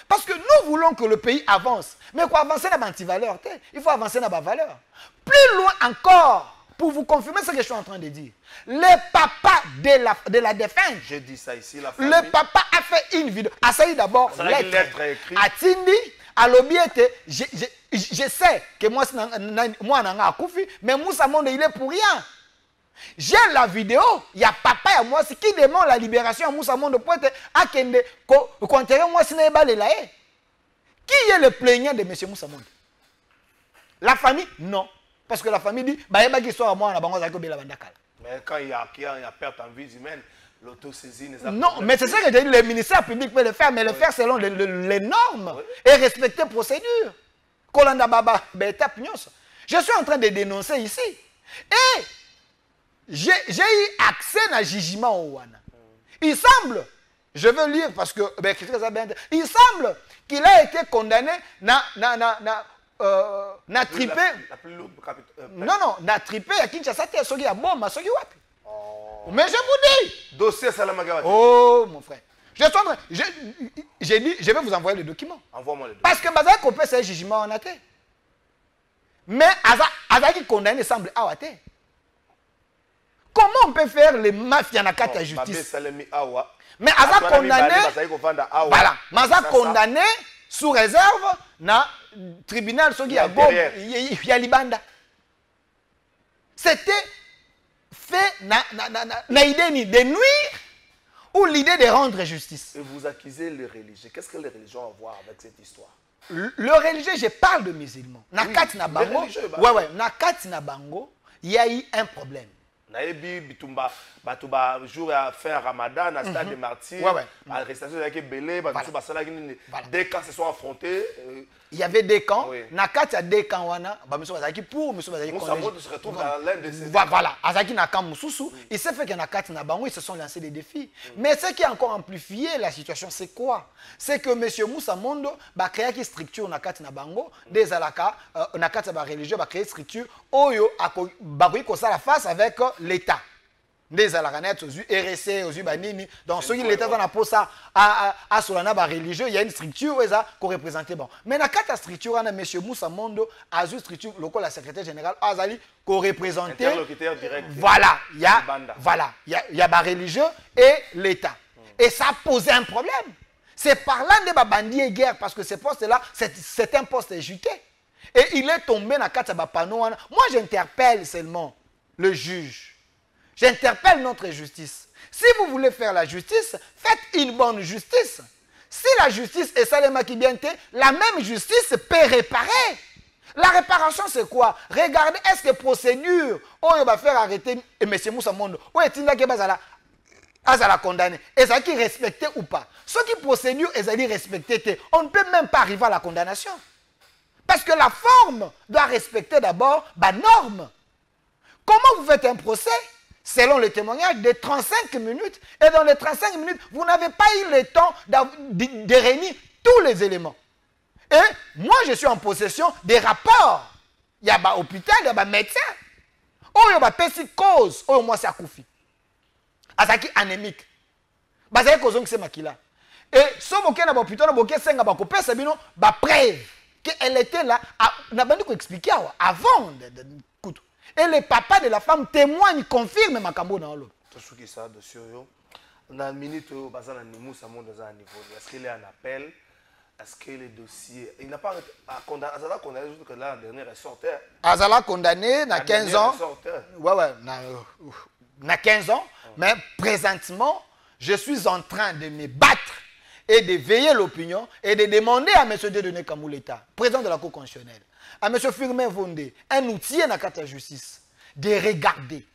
Parce que nous voulons que le pays avance. Mais pour avancer dans l'antivaleur, il faut avancer dans la valeur. Plus loin encore, pour vous confirmer ce que je suis en train de dire, le papa de la défunte, je dis ça ici, le papa a fait une vidéo. A salué d'abord lettre écrite. A Tindi, à l'objet, je sais que moi, je suis mais Moussa Monde, il est pour rien. J'ai la vidéo, il y a papa et moi qui demande la libération à Moussa Monde pour être à Kende, moi si qui est le plaignant de M. Moussa Monde? La famille? Non. Parce que la famille dit, mais quand il y a perte en vie humaine, l'autosaisine... Non, mais c'est ça que j'ai dit, le ministère public peut le faire, mais le faire selon les normes et respecter les procédures. Je suis en train de dénoncer ici. Et j'ai eu accès à jugement au Wana. Il semble, je veux lire parce que, il semble qu'il a été condamné na trippé. Non, na trippé à Kinshasa, il y a bon, mais je vous dis. Dossier Salamagawati. Oh, mon frère. J'ai dit, je vais vous envoyer le document. Envoie-moi le document. Parce que Bazak Kopé, c'est un jugement en athée. Mais Azaki condamné semble awaté. Comment on peut faire les mafias dans la justice? Mais Azak condamné. Voilà. Azak condamné sous réserve dans le tribunal il y a Libanda. C'était fait na idée de nuire ou l'idée de rendre justice. Et vous accusez les religieux. Qu'est-ce que les religions ont à voir avec cette histoire? Le religieux, je parle de musulmans. Nakati na bango. Ouais, nakati na bango. il y a eu un problème. Naebi bitumba batuba jour à faire Ramadan à stade de Martyrs. Arrestation avec belé, des camps se sont affrontés. Il y avait des camps. Oui. Nakati a des camps wana, ba monsieur bazaki pour monsieur bazaki Moussa Mondo se retrouve dans l'un de ces voilà, azaki na camp mususu, il s'est fait que Nakati na bango ils se sont lancés des défis. Mais ce qui a encore amplifié la situation c'est quoi? C'est que monsieur Moussa Mondo ba créé une structure Nakati na bango, des alaka Nakati ba religieux ba créé structure oyo ba ko ça la face avec l'État. Des alaranettes aux yeux RSC, aux yeux banini. Donc, ceux qui l'État dans la pose à Solana religieux, il y a une structure qu'on représente. Bon. Mais dans la structure, on a M. Moussa Mondo, à une structure locale, la secrétaire générale, Azali, qu'on représente. Interlocuteur direct. Voilà, il y a, il y a religieux et l'État. Et ça a posé un problème. C'est parlant de bandits et guerre, parce que ce poste-là, c'est un poste juté. Et il est tombé dans la carte de panneau. Moi, j'interpelle seulement le juge. J'interpelle notre justice. Si vous voulez faire la justice, faites une bonne justice. Si la justice est Salema Kibiente, la même justice peut réparer. La réparation, c'est quoi? Regardez, est-ce que procédure, on va faire arrêter M. Moussa Mondo, ou est-il là qui va condamner? Est-ce qu'il respecté ou pas? Ce qui procédure, est-ce qu'il respecté? On ne peut même pas arriver à la condamnation. Parce que la forme doit respecter d'abord la norme. Comment vous faites un procès? Selon le témoignage, de 35 minutes. Et dans les 35 minutes, vous n'avez pas eu le temps de réunir tous les éléments. Et moi, je suis en possession des rapports. Il y a un hôpital, il y a un médecin. Oh, il y a une cause. Oh, moi, c'est à Koufi. Azaki anémique. Bazaki kozong c'est makila. Et si vous avez un hôpital, vous avez un hôpital, c'est une preuve qu'elle était là. On a besoin d'expliquer avant de et le papa de la femme témoigne, confirme ma cambo dans l'eau. Tout ce qui est dossier, dans la minute où Bazana Nimou Samon dans un niveau, est-ce qu'il y a un appel? Est-ce que le dossier. Il n'a pas condamné. Azala condamné juste que là, la dernière est sortie. Azala condamné, na 15 ans. Ouais, na 15 ans. Mais présentement, je suis en train de me battre et de veiller l'opinion et de demander à M. Dieudonné Kamouleta, président de la Cour constitutionnelle, à M. Firmin Vondé, un outil dans la justice, de regarder.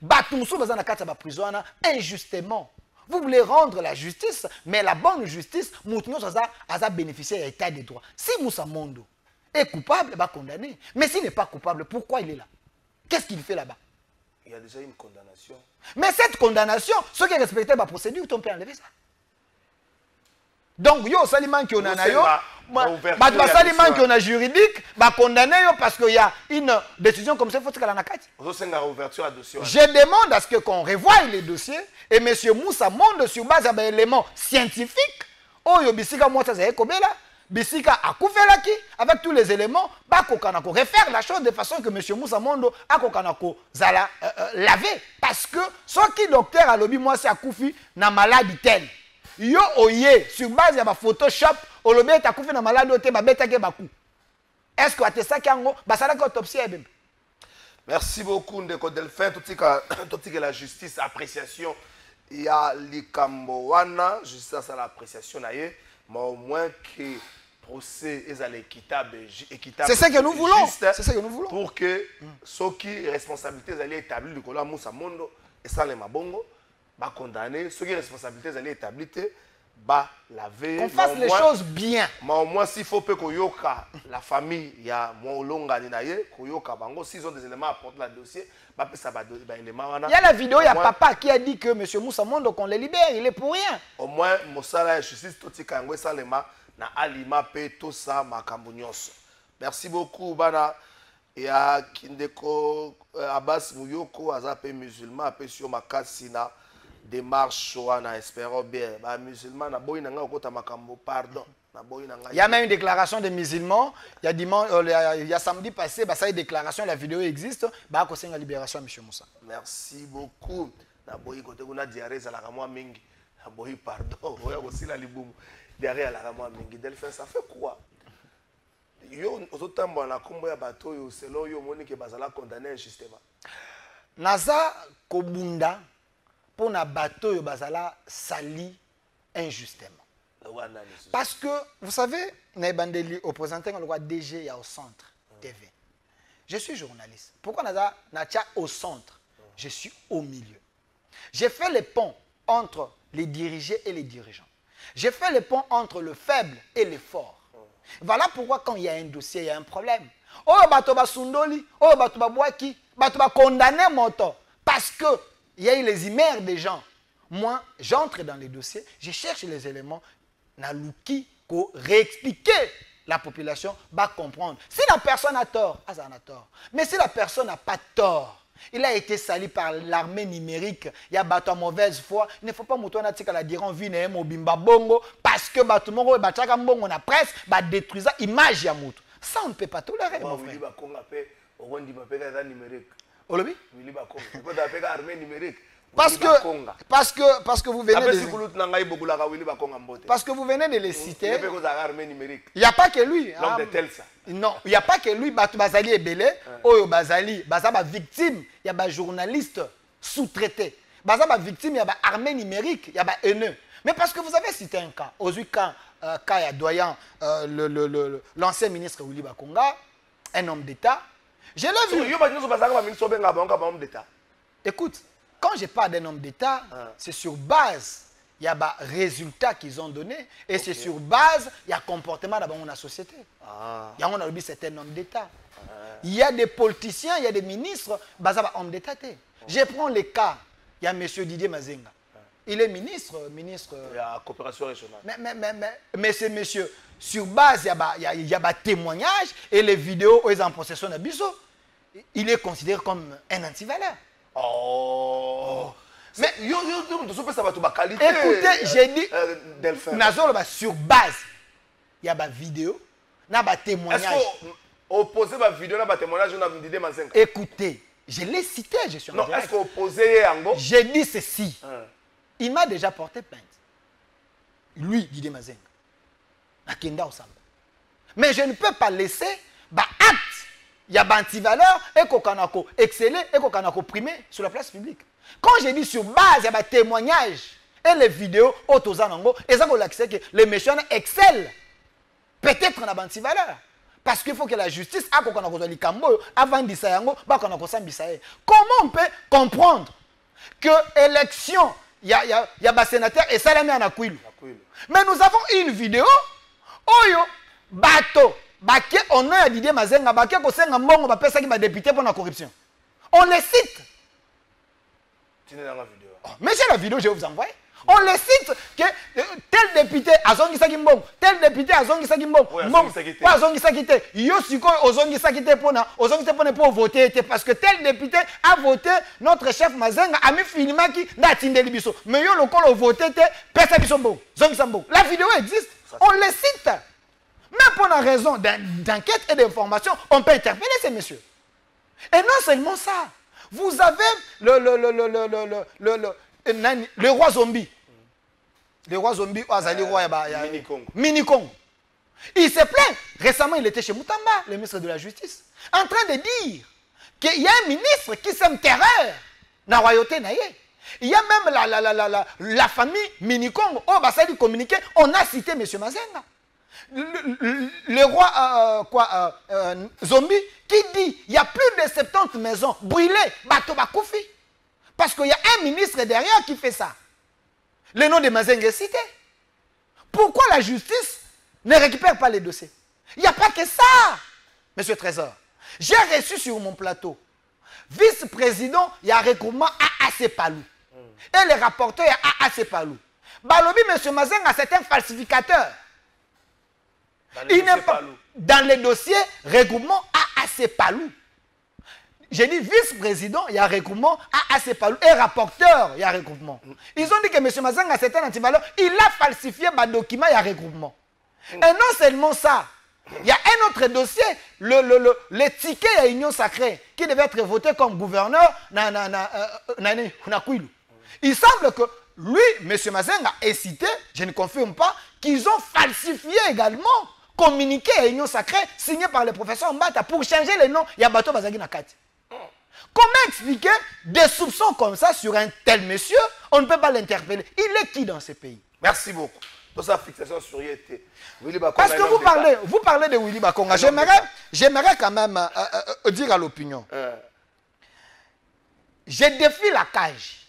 Batumso dans la prison injustement. Vous voulez rendre la justice, mais la bonne justice, Moutinho a bénéficié de l'état de droit. Si Moussa Mondo est coupable, il va condamner. Mais s'il n'est pas coupable, pourquoi il est là? Qu'est-ce qu'il fait là-bas? Il y a déjà une condamnation. Mais cette condamnation, ceux qui respectent la procédure, on peut enlever ça. Donc, yo saliman qui on a yo, saliman qui on a juridique, bah condamné parce qu'il y a une décision comme ça, il faut que la nakati. Je demande à ce qu'on revoie les dossiers et M. Moussa Mondo sur base d'éléments scientifiques. Oh yo bisika moi ça c'est kobela, bisika akufelaki avec tous les éléments, bah kokanako refaire la chose de façon que M. Moussa Mondo a kokanako zala laver parce que ce qui docteur a lobby moi c'est akufi na maladie telle. Yo oye sur base de Photoshop au lobby ta koufi na malade ote ba beta ke baku. Est-ce que tu ça kango ba sala ko autopsie bébé. Merci beaucoup Ndeko Delphin tout que la justice appréciation il y a likambo wana justice à l'appréciation naie mais au moins que procès est équitable. C'est ce que nous voulons. C'est ce que nous voulons pour que ceux qui responsabilités allaient établir le Kola Moussa Mondo et ça les mabongo bah condamner ceux qui responsabilités allaient établir bah laver qu'on fasse les choses bien mais au moins s'il faut que koyoka la famille il y a mon longa ninaye koyoka bango s'ils ont des éléments à apporter le dossier bah ça va éléments il y a la vidéo il y a papa qui a dit que M. Moussa Mondo qu'on le libère il est pour rien au moins mosala justice toti kangwe salema na alima pe tout ça makambo nyonso merci beaucoup bana et à Kindeko Abbas Mouyoko azape musulman pe sur makasi na démarche wana espérons bien ba musulman na boyi nanga okota makambo pardon na boyi nanga. Il y a même une déclaration des musulmans, il y a dimanche il y a samedi passé bah ça une déclaration la vidéo existe bah ko senga libération à M. Moussa. Merci beaucoup. Na boyi kote kuna diarrhée za la ramwa mingi. Na boyi pardon, oya aussi la libumu. Diarrhée à la ramwa mingi. Delphin ça fait quoi? Yo ozotambo na kombo ya bato yo selon yo monique bazala condamné injustement. Naza kobunda pour na bateau yo bazala sali injustement. Parce que vous savez, Naibandeli au présenté le roi DG au centre TV. Je suis journaliste. Pourquoi Natia au centre? Je suis au milieu. J'ai fait le pont entre les dirigés et les dirigeants. J'ai fait le pont entre le faible et le fort. Voilà pourquoi quand il y a un dossier, il y a un problème. Oh, batoba sundoli, oh, batoba boaki, batoba condamné moto. Parce que il y a eu les humeurs des gens. Moi, j'entre dans les dossiers, je cherche les éléments, naluki, pour réexpliquer la population, va comprendre. Si la personne a tort, ça a tort. Mais si la personne n'a pas tort, il a été sali par l'armée numérique, il y a battu à mauvaise foi, il ne faut pas moutonner à la dire en vie, bimba bongo, parce que battu mongo et battu bongo na presse, va détruire l'image ya moutou. Ça, on ne peut pas tolérer, mon frère. Parce que vous venez de les citer. Il n'y a pas que lui. Non, il n'y a pas que lui. Bazali est belé. Oyo Bazali, Bazaba victime. Il y a des journalistes sous-traités. Bazaba victime, il y a des armées numériques, il y a des haineux. Mais parce que vous avez cité un cas. Aujourd'hui, quand il y a doyen, l'ancien ministre Willy Bakonga, un homme d'État, je l'ai vu. Écoute. Quand je parle d'un homme d'État, c'est sur base, il y a des résultats qu'ils ont donnés, et c'est sur base, il y a comportement dans la société. Il y a un c'est un homme d'État. Il y a des politiciens, il y a des ministres, basés sur homme d'État. Je prends le cas, il y a M. Didier Mazenga. Il est ministre. Il y a la coopération régionale. Mais c'est monsieur, sur base, il y a des témoignages, et les vidéos où ils sont en possession d'Abisso, il est considéré comme un antivaleur. Oh. Mais écoutez, j'ai dit sur base, il y a des vidéos, il y a des témoignages. Est-ce qu'opposer ma vidéo à des témoignages, on a dit Mazenga? Écoutez, je l'ai cité, je suis en non, direct. est-ce qu'opposer Ango? J'ai dit ceci. Il m'a déjà porté plainte. Lui, Didier Mazenga. Nakenda Osamba. Mais je ne peux pas laisser acte. Il y a des antivaleurs et qu'on exceller et qu'on primé sur la place publique. Quand je dis sur base, il y a des témoignages et les vidéos autosanango, et ça que les méchants excellent. Peut-être dans des antivaleurs. Parce qu'il faut que la justice a qu'on a les cambo avant de ça comment on peut comprendre que élection, il y a des sénateurs et ça l'année en Aquilo. Mais nous avons une vidéo oyo bateau. On a Didier Mazenga, député pour la corruption. On les cite. Mais c'est la vidéo, je vais vous envoyer. On les cite que tel député a zongi sakimbong, tel député a zongi sakimbong, a zongi sakite. Yo siko a zongi sakite pour voter parce que tel député a voté notre chef Mazenga a mis Filimaki na tindeli biso. Mais yo lokolo voté pesa biso mbong, zongi sambong. La vidéo existe. On les cite. Mais pour la raison d'enquête et d'information, on peut interpeller ces messieurs. Et non seulement ça, vous avez le roi zombie. Le roi zombie, Mini-Kong. Il se plaint. Récemment, il était chez Moutamba, le ministre de la Justice, en train de dire qu'il y a un ministre qui sème terreur dans la royauté. Il y a même la famille Mini-Kong. Oh, bah ça dit communiquer. On a cité M. Mazenga. Le roi zombie qui dit il y a plus de 70 maisons brûlées, Batobakoufi. Parce qu'il y a un ministre derrière qui fait ça. Le nom de Mazenga est cité. Pourquoi la justice ne récupère pas les dossiers? Il n'y a pas que ça, monsieur Trésor. J'ai reçu sur mon plateau vice-président, il y a un regroupement AAC Palou. Et le rapporteur, il y a AAC Palou. Balobi, monsieur Mazenga, c'est un falsificateur. Il n'est pas dans les dossiers regroupement AAC Palou. J'ai dit vice-président, il y a regroupement AAC Palou. Et rapporteur, il y a regroupement. Ils ont dit que M. Mazenga, c'est un antivaleur. Il a falsifié ma document, il y a regroupement. Et non seulement ça, il y a un autre dossier, le ticket à Union Sacrée, qui devait être voté comme gouverneur Nakwilu. Il semble que lui, M. Mazenga, est cité, je ne confirme pas, qu'ils ont falsifié également, communiqué à Union Sacrée, signé par le professeur Mbata pour changer les noms. Il y a Bato Bazagi Nakati. Comment expliquer des soupçons comme ça sur un tel monsieur? On ne peut pas l'interpeller. Il est qui dans ce pays? Merci beaucoup. Tout ça, fixation sur YT. Parce que vous parlez de Willy Bakonga. J'aimerais quand même dire à l'opinion. Je défie la cage.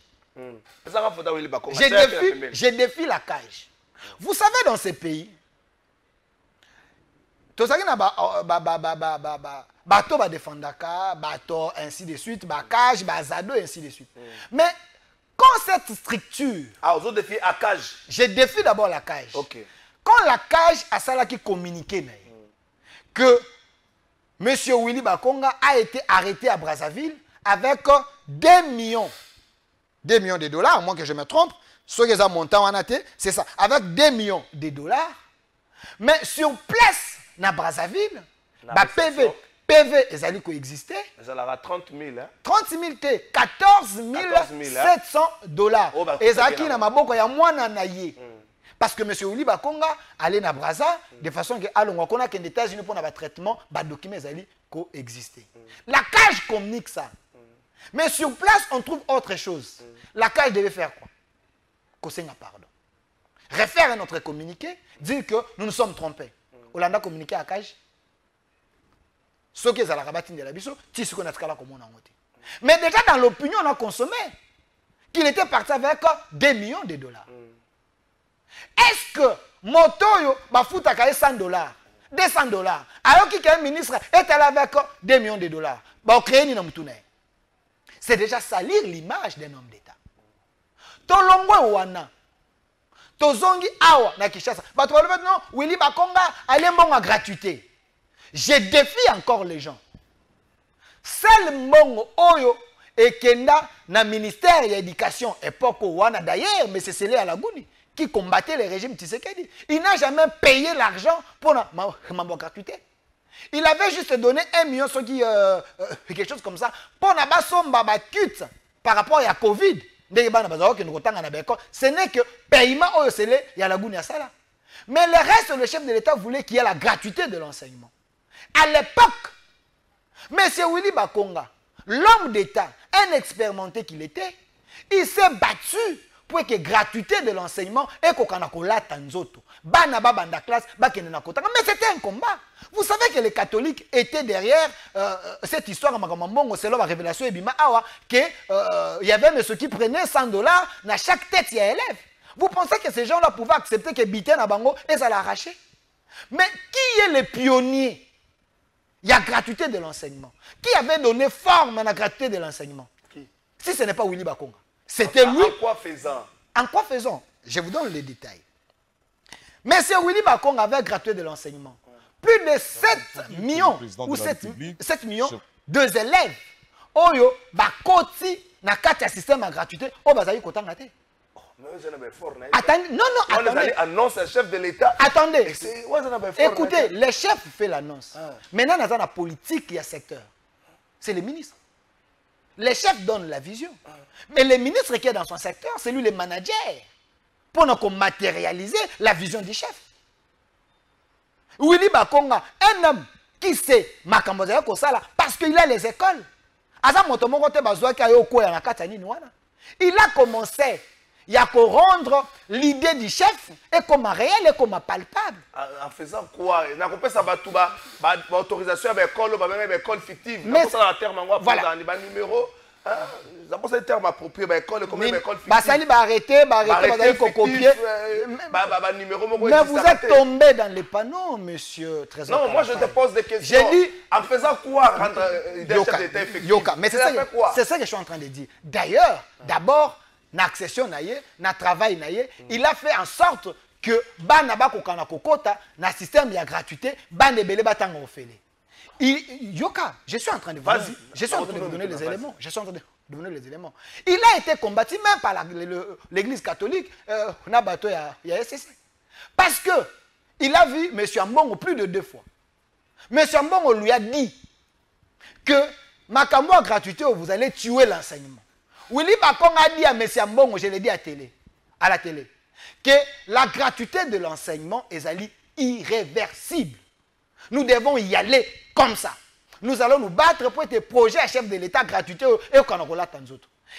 Je défie la cage. Vous savez, dans ces pays, tout ça, bateau va défendre bateau, ainsi de suite, cage, zado, ainsi de suite. Mais quand cette structure... Ah, vous défiez la cage. Je défie d'abord la cage. Okay. Quand la cage a ça là qui communiquait, que M. Willy Bakonga a été arrêté à Brazzaville avec 2 millions de dollars, à moins que je me trompe, ce que ça montant c'est ça, avec 2 millions de dollars. Mais sur place, na Brazzaville, PV, ils allaient coexister. Ils allaient 30 000. 30 000 14 700 dollars. Et ça qui n'a pas beaucoup, il y a moins d'anaïe. Parce que M. Willy Bakonga allait na Brazza de façon que on a qu'en États-Unis pour un traitement, les documents allaient coexister. La cage communique ça. Mais sur place, on trouve autre chose. La cage devait faire quoi? Kosenga pardon. Refaire notre communiqué, dire que nous nous sommes trompés. Hollanda communiqué à la cage. Ce qui est à la rabatine de la biso, tu sais qu'on a comme on a noté. Mais déjà dans l'opinion, on a consommé qu'il était parti avec 2 millions de dollars. Est-ce que Motoyo va foutre 100 dollars, 200 dollars, alors qu'un ministre est allé avec 2 millions de dollars? C'est déjà salir l'image d'un homme d'État. Tolongwe wana. Tozongi awa na Kinshasa. Non, Willy Bakonga allait bon à gratuité. Je défie encore les gens. Seul mbongo oyo ekenda na ministère de l'éducation époque wana d'ailleurs, mais c'est Sele Alaguni qui combattait le régime Tshisekedi. Il n'a jamais payé l'argent pour la gratuité. Il avait juste donné 1 million, quelque chose comme ça, pour la par rapport à la Covid. Ce n'est que paiement au Sele Alaguni à ça là. Mais le reste, le chef de l'État voulait qu'il y ait la gratuité de l'enseignement. À l'époque, M. Willy Bakonga, l'homme d'État, un expérimenté qu'il était, il s'est battu pour que la gratuité de l'enseignement et qu'on a tanzoto. Mais c'était un combat. Vous savez que les catholiques étaient derrière cette histoire selon la révélation qu'il y avait ceux qui prenaient 100 dollars dans chaque tête il y a élève. Vous pensez que ces gens-là pouvaient accepter que Bité na bango et ça l'a arraché? Mais qui est le pionnier? Il y a gratuité de l'enseignement. Qui avait donné forme à la gratuité de l'enseignement? Si ce n'est pas Willy Bakonga. C'était lui. En quoi faisant? En quoi faisant? Je vous donne les détails. Mais c'est Willy Bakonga avec gratuité de l'enseignement. Plus de 7 millions ou 7 millions de élèves. Oyo, bakoti na kati système à gratuité. O bazali kotanga te. Attendez, non, attendez. Annonce un chef de l'État. Attendez. Écoutez, le chef fait l'annonce. Maintenant, dans la politique, il y a secteur. C'est le ministre. Le chef donne la vision. Mais le ministre qui est dans son secteur, c'est lui le manager. Pour nous matérialiser la vision du chef. Willy Bakonga, un homme qui sait Makamboza Kosala parce qu'il a les écoles. Il a commencé. Il y a qu'à rendre l'idée du chef et comme réel et comme palpable. En faisant quoi? Il n'y a pas d'autorisation à l'école fictive. Mais ça, voilà. Numéro. C'est un terme approprié. École fictive. Arrêter, copier. Mais vous êtes tombé dans les panneaux, monsieur Trésor. Non, moi je te pose des questions. J'ai dit. En faisant quoi rendre chef d'État effectif? Mais c'est ça que je suis en train de dire. D'ailleurs, d'abord, l'accession na travail il a fait en sorte que banaba kokana kokota na système de gratuité bande belé batanga ofele. Yoka, je suis en train de vous donner les éléments. Il a été combattu même par l'église catholique na bato ya SSC. Parce que il a vu M. Ambongo plus de 2 fois. M. Ambongo lui a dit que makambo à gratuité vous allez tuer l'enseignement. Willy Bakonga a dit à M. Ambongo, je l'ai dit à la télé, que la gratuité de l'enseignement est irréversible. Nous devons y aller comme ça. Nous allons nous battre pour être projet à chef de l'État gratuité et au Canada.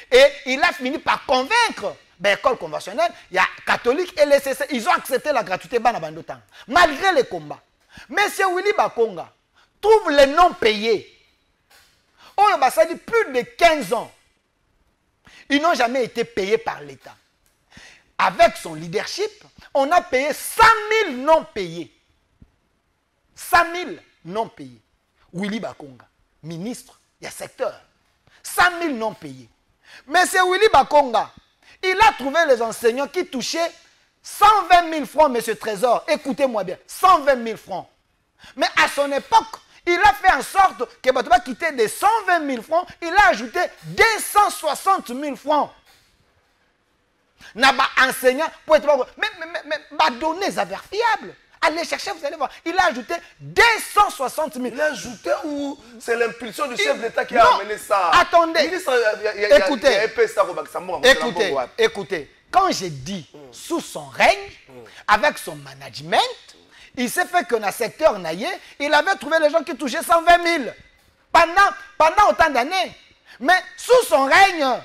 Et il a fini par convaincre ben, école conventionnelle, il y a catholique et les CC. Ils ont accepté la gratuité malgré les combats. Monsieur Willy Bakonga trouve les non payés. Oh, ça dit plus de 15 ans. Ils n'ont jamais été payés par l'État. Avec son leadership, on a payé 100 000 non payés. 100 000 non payés. Willy Bakonga, ministre, il y a secteur. 100 000 non payés. Mais c'est Willy Bakonga. Il a trouvé les enseignants qui touchaient 120 000 francs, monsieur Trésor. Écoutez-moi bien, 120 000 francs. Mais à son époque, il a fait en sorte que Batouba quittait des 120 000 francs, il a ajouté 260 000 francs. N'a pas enseignant pour être. Mais données affaires fiables. Allez chercher, vous allez voir. Il a ajouté 260 000. Il a ajouté ou c'est l'impulsion du chef d'État qui a amené ça? Attendez. Écoutez. Quand j'ai dit sous son règne, avec son management, il s'est fait que dans le secteur naïe, il avait trouvé les gens qui touchaient 120 000 pendant autant d'années. Mais sous son règne,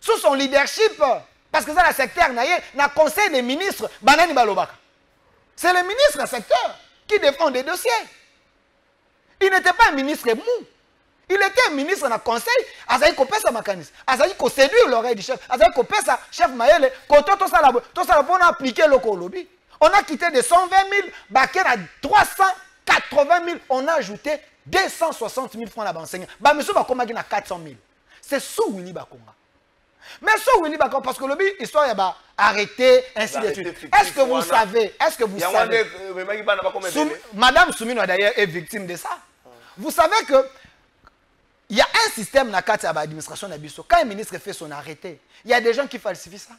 sous son leadership, parce que ça, le secteur naïe, dans le conseil des ministres, Banani Balobaka. C'est le ministre du secteur qui défend des dossiers. Il n'était pas un ministre mou. Il était un ministre dans le conseil. Azaï Kopé sa mécanisme. Azaï ko séduire l'oreille du chef. Azaï Kopé sa chef Maëlle. Quand tout ça on a appliqué le lobby. On a quitté de 120 000, baquet à 380 000. On a ajouté 260 000 francs à l'enseignant. Bah monsieur Bakoma qui a 400 000. C'est sous Willy Bakonga. Mais sous Willy Bakonga, parce que le but, histoire est arrêté, ainsi de suite. Est-ce que vous savez, Madame Soumino d'ailleurs est victime de ça. Vous savez que il y a un système dans l'administration d'Abisso. Quand un ministre fait son arrêté, il y a des gens qui falsifient ça.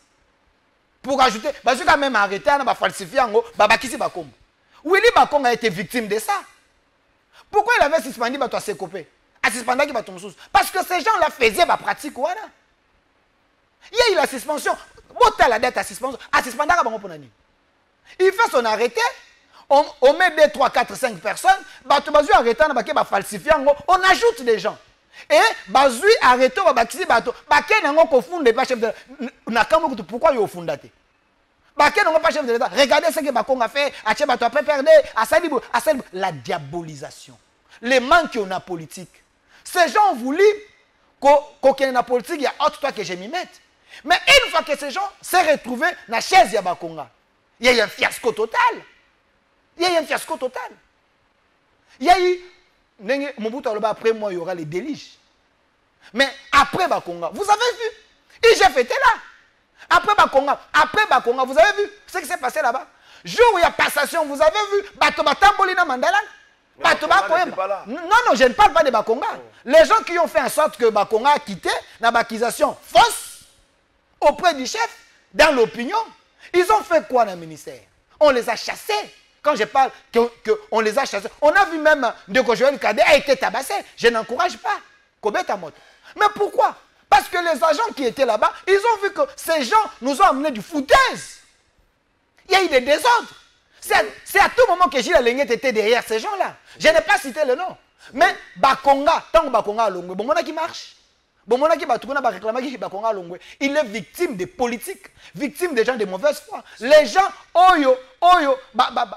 Pour ajouter, parce que quand même arrêté, on va falsifier en gros, Willy Bakonga a été victime de ça. Pourquoi il avait suspendu à ses copains? Parce que ces gens-là faisaient la pratique. Il y a eu la suspension. La dette à suspension. Il fait son arrêté. On met 2, 3, 4, 5 personnes. On ajoute des gens. Et bazui arrêté au bakisi bato. Baké n'ango kofunde pas chef de Nakamoku pourquoi yo fundate. Baké n'ango pas chef de l'État. Regardez ce que Bakonga fait. Ache bato après perdre. Asalibo la diabolisation. Les manques qu'on a politique. Ces gens ont voulu qu'on ait la politique. Il y a autre toi que je m'y mette. Mais une fois que ces gens s'est retrouvés dans la chaise de Bakonga, il y a eu un fiasco total. Il y a eu un fiasco total. Il y a eu après moi, il y aura les déliges. Mais après Bakonga, vous avez vu, IGF était là. Après Bakonga, vous avez vu ce qui s'est passé là-bas. Jour où il y a passation, vous avez vu, Batobatambolina Mandala. Non, je ne parle pas de Bakonga. Les gens qui ont fait en sorte que Bakonga a quitté la accusation fausse auprès du chef, dans l'opinion, ils ont fait quoi dans le ministère? On les a chassés. Quand je parle qu'on les a chassés, on a vu même de Joël Kadé a été tabassé. Je n'encourage pas. Mais pourquoi? Parce que les agents qui étaient là-bas, ils ont vu que ces gens nous ont amené du foutaise. Il y a eu des désordres. C'est à tout moment que Gilles Lenguet était derrière ces gens-là. Je n'ai pas cité le nom. Mais Bakonga, tant que Bakonga a longé, bon, on a qui marche. Il est victime des politiques, victime des gens de mauvaise foi. Les gens,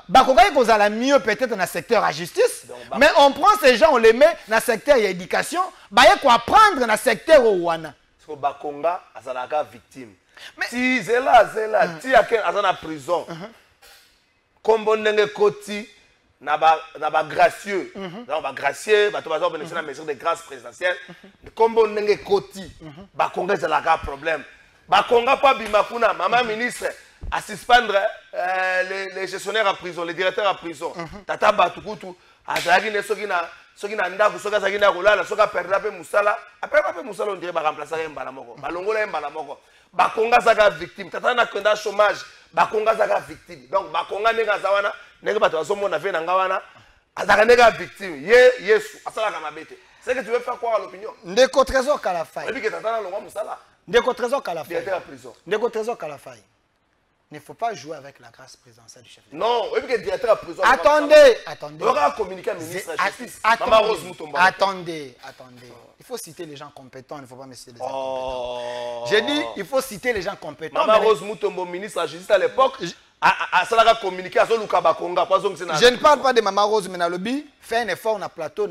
Bakonga est la mieux peut-être dans le secteur de la justice, mais on prend ces gens, on les met dans le secteur de l'éducation, il y a quoi apprendre dans le secteur où on a. Parce que Bakonga est victime. Si Zela, si il y a quelqu'un en prison, comme on est côté, naba gracieux, naba gracieux, bah tu vas bénéficier de la mesure de grâce présidentielle. Comme on est côté, bah Congrès c'est là problème. Bah Congrès pas bimakuna, maman ministre, à suspendre les gestionnaires à prison, les directeurs à prison. Tata batukutu, à zagine soki na ndaku soka zagine rolala, soka perdre pe musala, après pas pe musala on dirait bah remplacer mbala moko, bah longola mbala moko. Bah Congrès zaga victime, tata na kwenda chômage, bah Congrès zaga victime. Donc bah Congrès nega zawana nega bato bazomona ve nanga wana azaka nega victime yesu asala kama bete. C'est que tu veux faire quoi à l'opinion? Ndeko Trésor Kalafay. Et puis que tata na longa musala. Ndeko Trésor Kalafay. Directeur à prison. Ndeko Trésor Kalafay. ne faut pas jouer avec la grâce présidentielle du chef de l'État. Non, oui, que le directeur président. Attendez, attendez. On aura communiqué à ministre de la Justice. Maman Rose Moutombo. Attendez. Il faut citer les gens compétents, il ne faut pas me citer les gens compétents. J'ai dit, il faut citer les gens compétents. Maman Rose Moutombo, ministre de la Justice à l'époque, ça a communiqué à Zoluka Bakonga. Je ne parle pas de Maman Rose Menalobi. Fais un effort, on a plateau,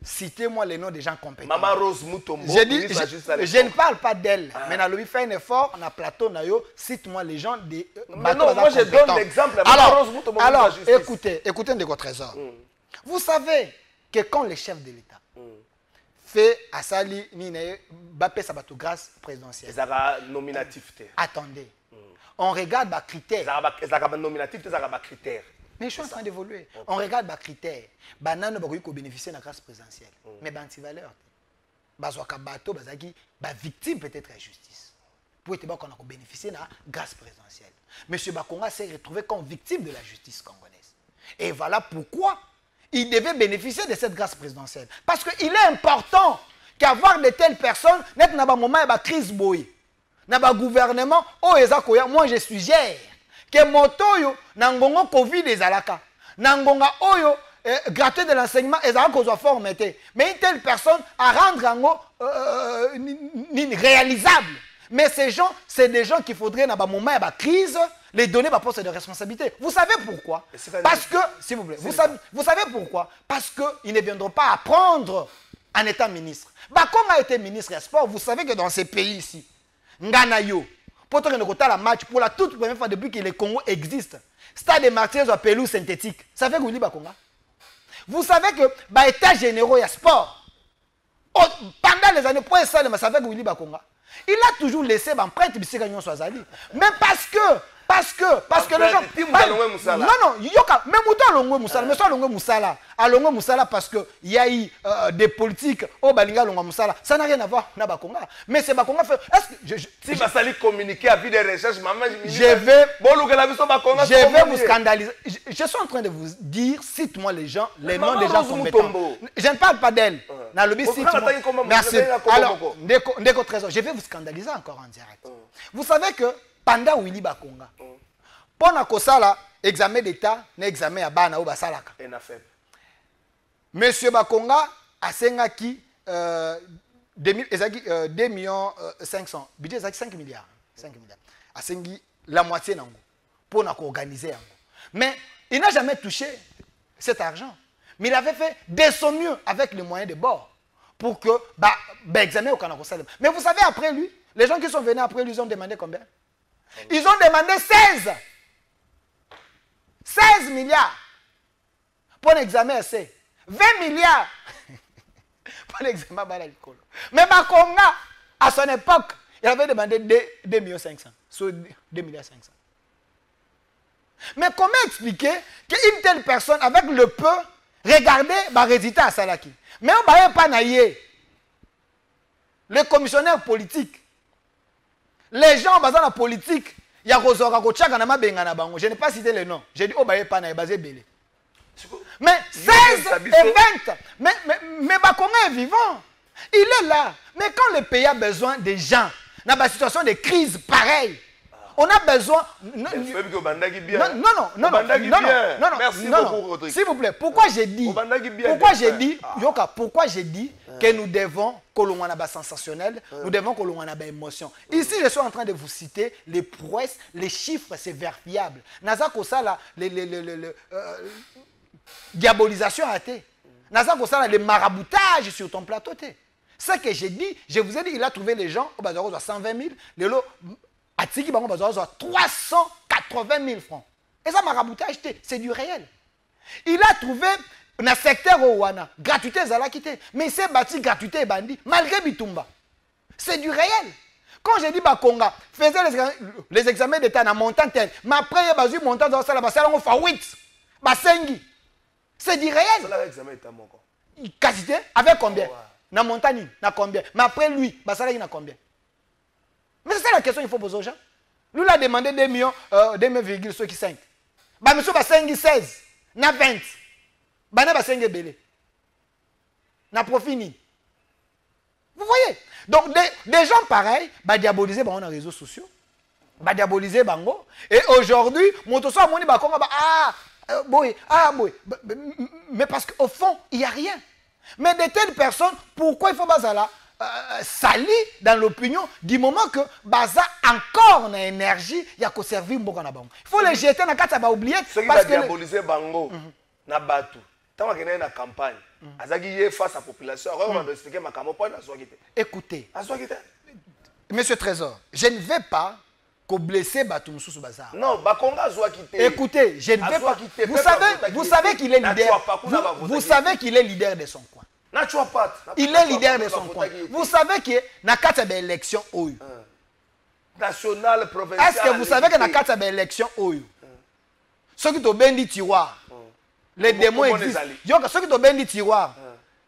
citez-moi les noms des gens compétents. Maman Rose Moutombo, ministre de la Justice à l'époque. Je ne parle pas d'elle. Menalobi, fais un effort, on a plateau, cite-moi les gens des. Mais non, moi je donne l'exemple. Maman Rose Moutombo, ministre de la Justice. Écoutez Ndeko Trésor. Vous savez que quand le chef de l'État fait à Sali Nine Bappé Sabato grâce présidentielle. C'est nominatif. Attendez. On regarde les critères. C'est nominatif, c'est critères. Mais je suis en train d'évoluer. On regarde les critères. Banane va bénéficier de la grâce présidentielle. Mais anti-valeur. Bazouaka bateau, bazaki, victime peut-être à la justice. Pour être qu'on a bénéficié de la grâce présidentielle. Monsieur Bakonga s'est retrouvé comme victime de la justice congolaise. Et voilà pourquoi il devait bénéficier de cette grâce présidentielle. Parce qu'il est important qu'avoir de telles personnes, net na ba moment et ba crise boy. Na ba gouvernement, oh ezakoya, moi je suggère que motoyo nangongo Covid ezalaka. Nangonga oyo gratuit de l'enseignement ezalako zo formaté. Mais une telle personne à rendre ango réalisable. Mais ces gens, c'est des gens qu'il faudrait na ba moment et ba crise les donner par poste de responsabilité. Vous savez pourquoi? Parce que, s'il vous plaît, vous savez pourquoi? Parce qu'ils ne viendront pas apprendre en étant ministre. Bakonga a été ministre des Sports. Vous savez que dans ces pays ici, Nganayo, pour la match, pour la toute première fois depuis que le Congo existe, Stade des Martyrs ou pelouse synthétique. Ça fait que vous Bakonga. Vous savez que l'État généraux et sport, pendant les années, pour ça fait que vous Bakonga. Il a toujours laissé l'empreinte de Gagnon Soazali. Mais parce que les gens. Non, yoka, même autant Longwe Moussala, mais soit Longwe Moussala. À Longwe Moussala parce qu'il y a eu des politiques au Balinga Longwe Moussala. Ça n'a rien à voir avec Bakonga. Mais c'est Bakonga fait. Si Basali communiquer à vie de recherche, maman, je vais vous scandaliser. Je suis en train de vous dire, cite-moi les gens, les noms des gens compétents. Je ne parle pas d'elle. Merci. Alors, Ndeko Trésor, je vais vous scandaliser encore en direct. Vous savez que pendant Willy Bakonga, pendant que ça là, examen d'État, n'examen à Bana ou Basalaka. Monsieur Bakonga a sengaki 2 millions 500. Budget c'est 5 milliards. 5 milliards. A sengi la moitié nango pour organiser. Mais il n'a jamais touché cet argent. Mais il avait fait de son mieux avec les moyens de bord pour que examiner au Kanako Salem. Mais vous savez après lui, les gens qui sont venus après lui, ils ont demandé combien? Ils ont demandé 16 milliards pour l'examen essai. 20 milliards pour l'examen Balalikolo. Mais Bakonga, à son époque, il avait demandé 2,5 millions. Sur 2,5 millions. Mais comment expliquer qu'une telle personne, avec le peu, regardez le résultat à Salaki. Mais on ne va pas naïe. Les commissionnaires politiques, les gens basés dans la politique, il y a je n'ai pas cité les noms. J'ai dit, oh, bah, pas basé belé. Mais 16 et 20, mais Bakonga est vivant. Il est là. Mais quand le pays a besoin des gens, dans une situation de crise pareille, on a besoin. Non. Merci beaucoup, Rodrigue. S'il vous plaît, pourquoi j'ai dit que nous devons que sensationnel, nous devons que émotion. Ici, je suis en train de vous citer les prouesses, les chiffres, c'est vérifiable. Naza Kosala, diabolisation a été. Naza Kosala, les maraboutage sur ton plateau. Ce que j'ai dit, je vous ai dit, il a trouvé les gens au bazar 120 000, les lots. Atiki bango bazar 380 000 francs. Et ça maraboutage, c'est du réel. Il a trouvé dans le secteur Owana, gratuité Zalakité, mais il s'est bâti gratuité et bandit, malgré Bitumba. C'est du réel. Quand j'ai dit Bakonga, faisait les examens d'État dans montant tel, mais après il y a eu montant dans la salle, on fait 8. Basengi. C'est du réel. C'est l'examen d'État mon quantité avec combien? Dans montagne, na combien? Mais après lui, Basala il a combien? Mais c'est ça la question qu'il faut poser aux gens. Lui, il a demandé 2 millions, 2,5. Bah, monsieur Bassengi 16, na 20. Bah, na Bassengi belé. Na profini. Vous voyez? Donc, des gens pareils, bah, diaboliser, bah, on a les réseaux sociaux. ba diaboliser bango et aujourd'hui moto so amoni ba konga ba boy mais parce qu'au fond il y a rien. Mais de telles personnes, pourquoi il faut bazala sali dans l'opinion du moment que baza encore na énergie il y a que servir mboka na bango. Il faut les jeter na kata ba oublier parce que diaboliser bango na batu. Tant que na campagne, azaki yé face à la population, on va expliquer ma campagne na soakité. Écoutez. Monsieur Trésor, je ne vais pas blesser Batum Soussou Bazar. Non, Bakonga doit quitter. Écoutez, je ne vais pas. Vous savez qu'il est leader. Vous savez qu'il est leader de son coin. Il est leader de son coin. Vous savez que na kata ba élection oyo. National, provincial. Est-ce que vous savez que na kata ba élection oyo? Ceux qui to bendi tiroir. Les démons existent. Ceux qui to bendi tiroir.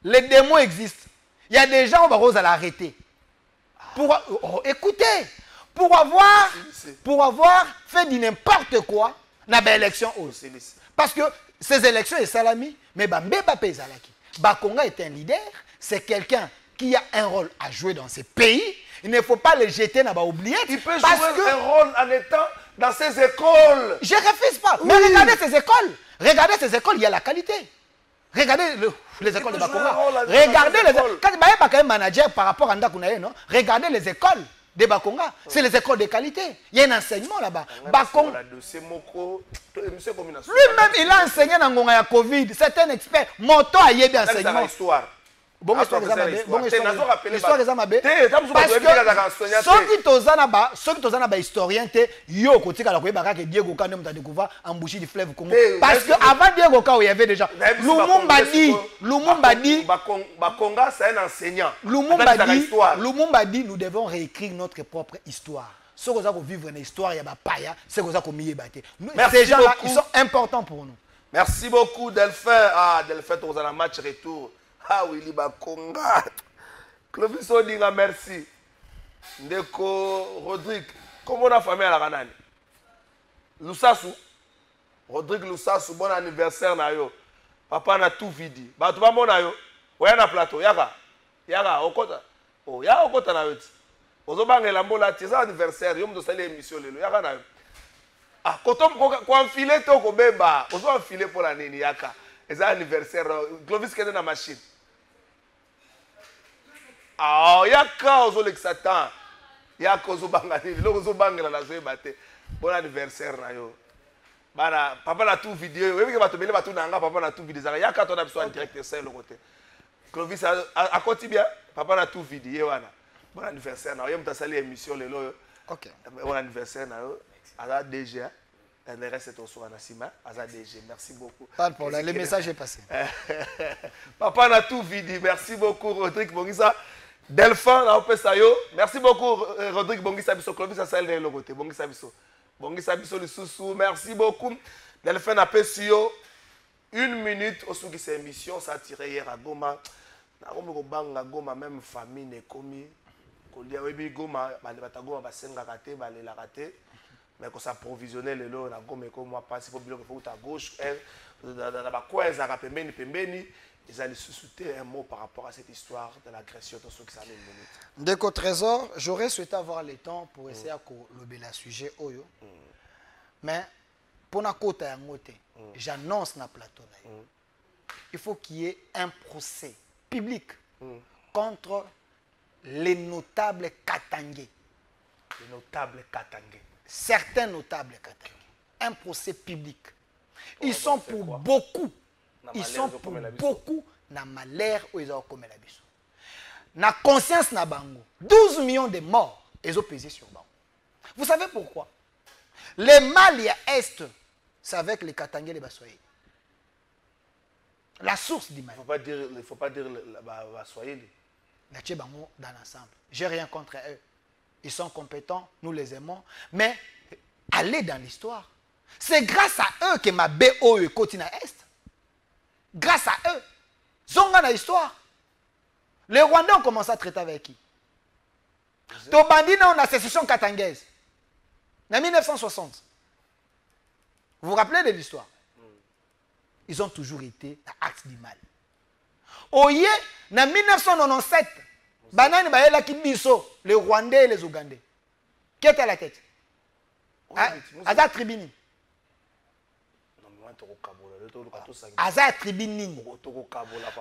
Les démons existent. Il y a des gens on va l'arrêter. Écoutez. Pour avoir fait du n'importe quoi dans l'élection aussi. Parce que ces élections est salami, mais Mbeba Pezalaki. Bakonga est un leader, c'est quelqu'un qui a un rôle à jouer dans ces pays. Il ne faut pas le jeter, n'a pas oublié. Il peut jouer un rôle en étant dans ces écoles. Je ne refuse pas. Oui. Mais regardez ces écoles. Regardez ces écoles, il y a la qualité. Regardez les écoles de Bakonga. Regardez les écoles. Quand il y a un manager par rapport à Ndakunaye, non? Regardez les écoles de Bakonga, c'est les écoles de qualité. Il y a un enseignement là-bas. Lui-même, il a enseigné dans le Covid. C'est un expert. Moto a eu enseignement. Bon, histoire des amabé. Parce que ceux qui sont historiens, yo côté la que Diego Kane m'a découvert en bouche du fleuve Congo. Parce que avant Diego Kane, il y avait déjà Lumumba dit Bakonga c'est un enseignant. Lumumba dit nous devons réécrire notre propre histoire. Ceux qui ont vivre une histoire, il y a paya, ceux qui ont mis ces gens-là, ils sont importants pour nous. Merci beaucoup Delphin. Delphin, tu as un match retour. Willy Bakonga. Clovis Odinga, merci. Ndeko Rodrigue. Comment on a famille à la Ranani? Lusasu. Rodrigue Lusasu, bon anniversaire na yo. Papa na tout vidi. Batu ba mona yo. Oya na plateau. Yaka. Okota. Oh, ya okota na yo. Ozo bangela mbola ti sa anniversaire. Yo mdo sali émission lelo. Yaka na yo. Koto ko enfiler to ko beba. Ozo enfiler pour la nini yaka. C'est anniversaire. Clovis kende na machine. Yaka ozo l'exatan. Yaka ozo bangani. Lo ozo bangela la zoe bate. Bon anniversaire na yo. Bana papa na tout vidéo. Oui que bato bele bato nanga papa na tout vidéo. Yaka ton abso en direct c'est le côté. Clovis a côté bien. Papa na tout vidéo wana. Bon anniversaire na yo. Yem ta sali émission lelo. OK. Bon anniversaire na yo. Ala DG. Le reste est au soir Nassima, Aza DG. Merci beaucoup. Pas de problème, le message est passé. Papa n'a tout vidi. Merci beaucoup, Rodrigue Bongisa. Delphin, na Opesayo. Merci beaucoup, Rodrigue Bongisa Bisso. Clovis a salé le côté. Bongisa Bisso. Bongisa Bisso le sous-sous. Merci beaucoup. Delphin a Pesio. 1 minute au sous de cette émission. Ça a tiré hier à Goma. Na Goma, même famille n'est commis. Kolia Webi Goma, Goma, Basenga Kate, Balela Kate. Mais qu'on s'approvisionne les lots, on a gommé comme moi, pas si faut bien que faut à gauche, dans la coin, ils ont pembeni, ils allaient sous-souter un mot par rapport à cette histoire de l'agression de ceux qui s'en minute. Ndeko Trésor, j'aurais souhaité avoir le temps pour essayer de lever le sujet oyo. Mais pour na kota ya ngote, j'annonce na plateau là. Il faut qu'il y ait un procès public contre les notables Katangé. Les notables Katangé. Certains notables Katangé. Un procès public. Ils sont pour beaucoup. Ils sont pour beaucoup na malheur où ils ont commis la biso. Na conscience na bango. 12 millions de morts, ils ont pesé sur bango. Vous savez pourquoi? Les Malia Est, c'est avec les Katangé et les Bassoyés. La source du mal. Il ne faut pas dire les Bassoyés. Dans l'ensemble. Je n'ai rien contre eux. Ils sont compétents, nous les aimons. Mais allez dans l'histoire. C'est grâce à eux que ma BO est continent Est. Grâce à eux. Zonga dans l'histoire. Les Rwandais ont commencé à traiter avec qui? Tobandi on a sécession katangaise. En 1960. Vous vous rappelez de l'histoire? Ils ont toujours été dans l'acte du mal. Oye, en 1997, Banani Baela Kibiso, les Rwandais et les Ougandais. Qui était à la tête? Aza tribini. Aza tribini.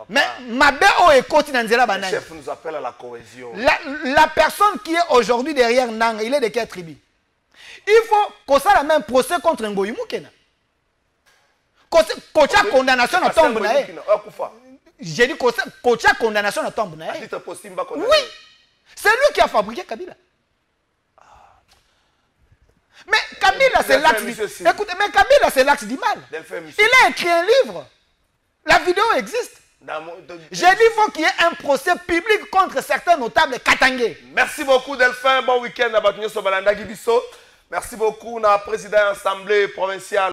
Mais mabe o ekoti na nzela banani. Le chef nous appelle à la cohésion. La personne qui est aujourd'hui derrière Nanga, il est de quelle tribu? Il faut qu'on fasse le même procès contre Ngoyi Moukena. Kocha condamnation à tombe na ye. J'ai dit kocha condamnation à tombe na ye. Oui. C'est lui qui a fabriqué Kabila. Mais Kabila c'est l'axe du... Écoutez, mais Kabila c'est l'axe du mal. Il a écrit un livre. La vidéo existe. J'ai dit qu'il faut qu'il y ait un procès public contre certains notables katangais. Merci beaucoup Delphin. Bon week-end à Batunyo Sobalanda Gibiso. Merci beaucoup, na président de l'Assemblée provinciale.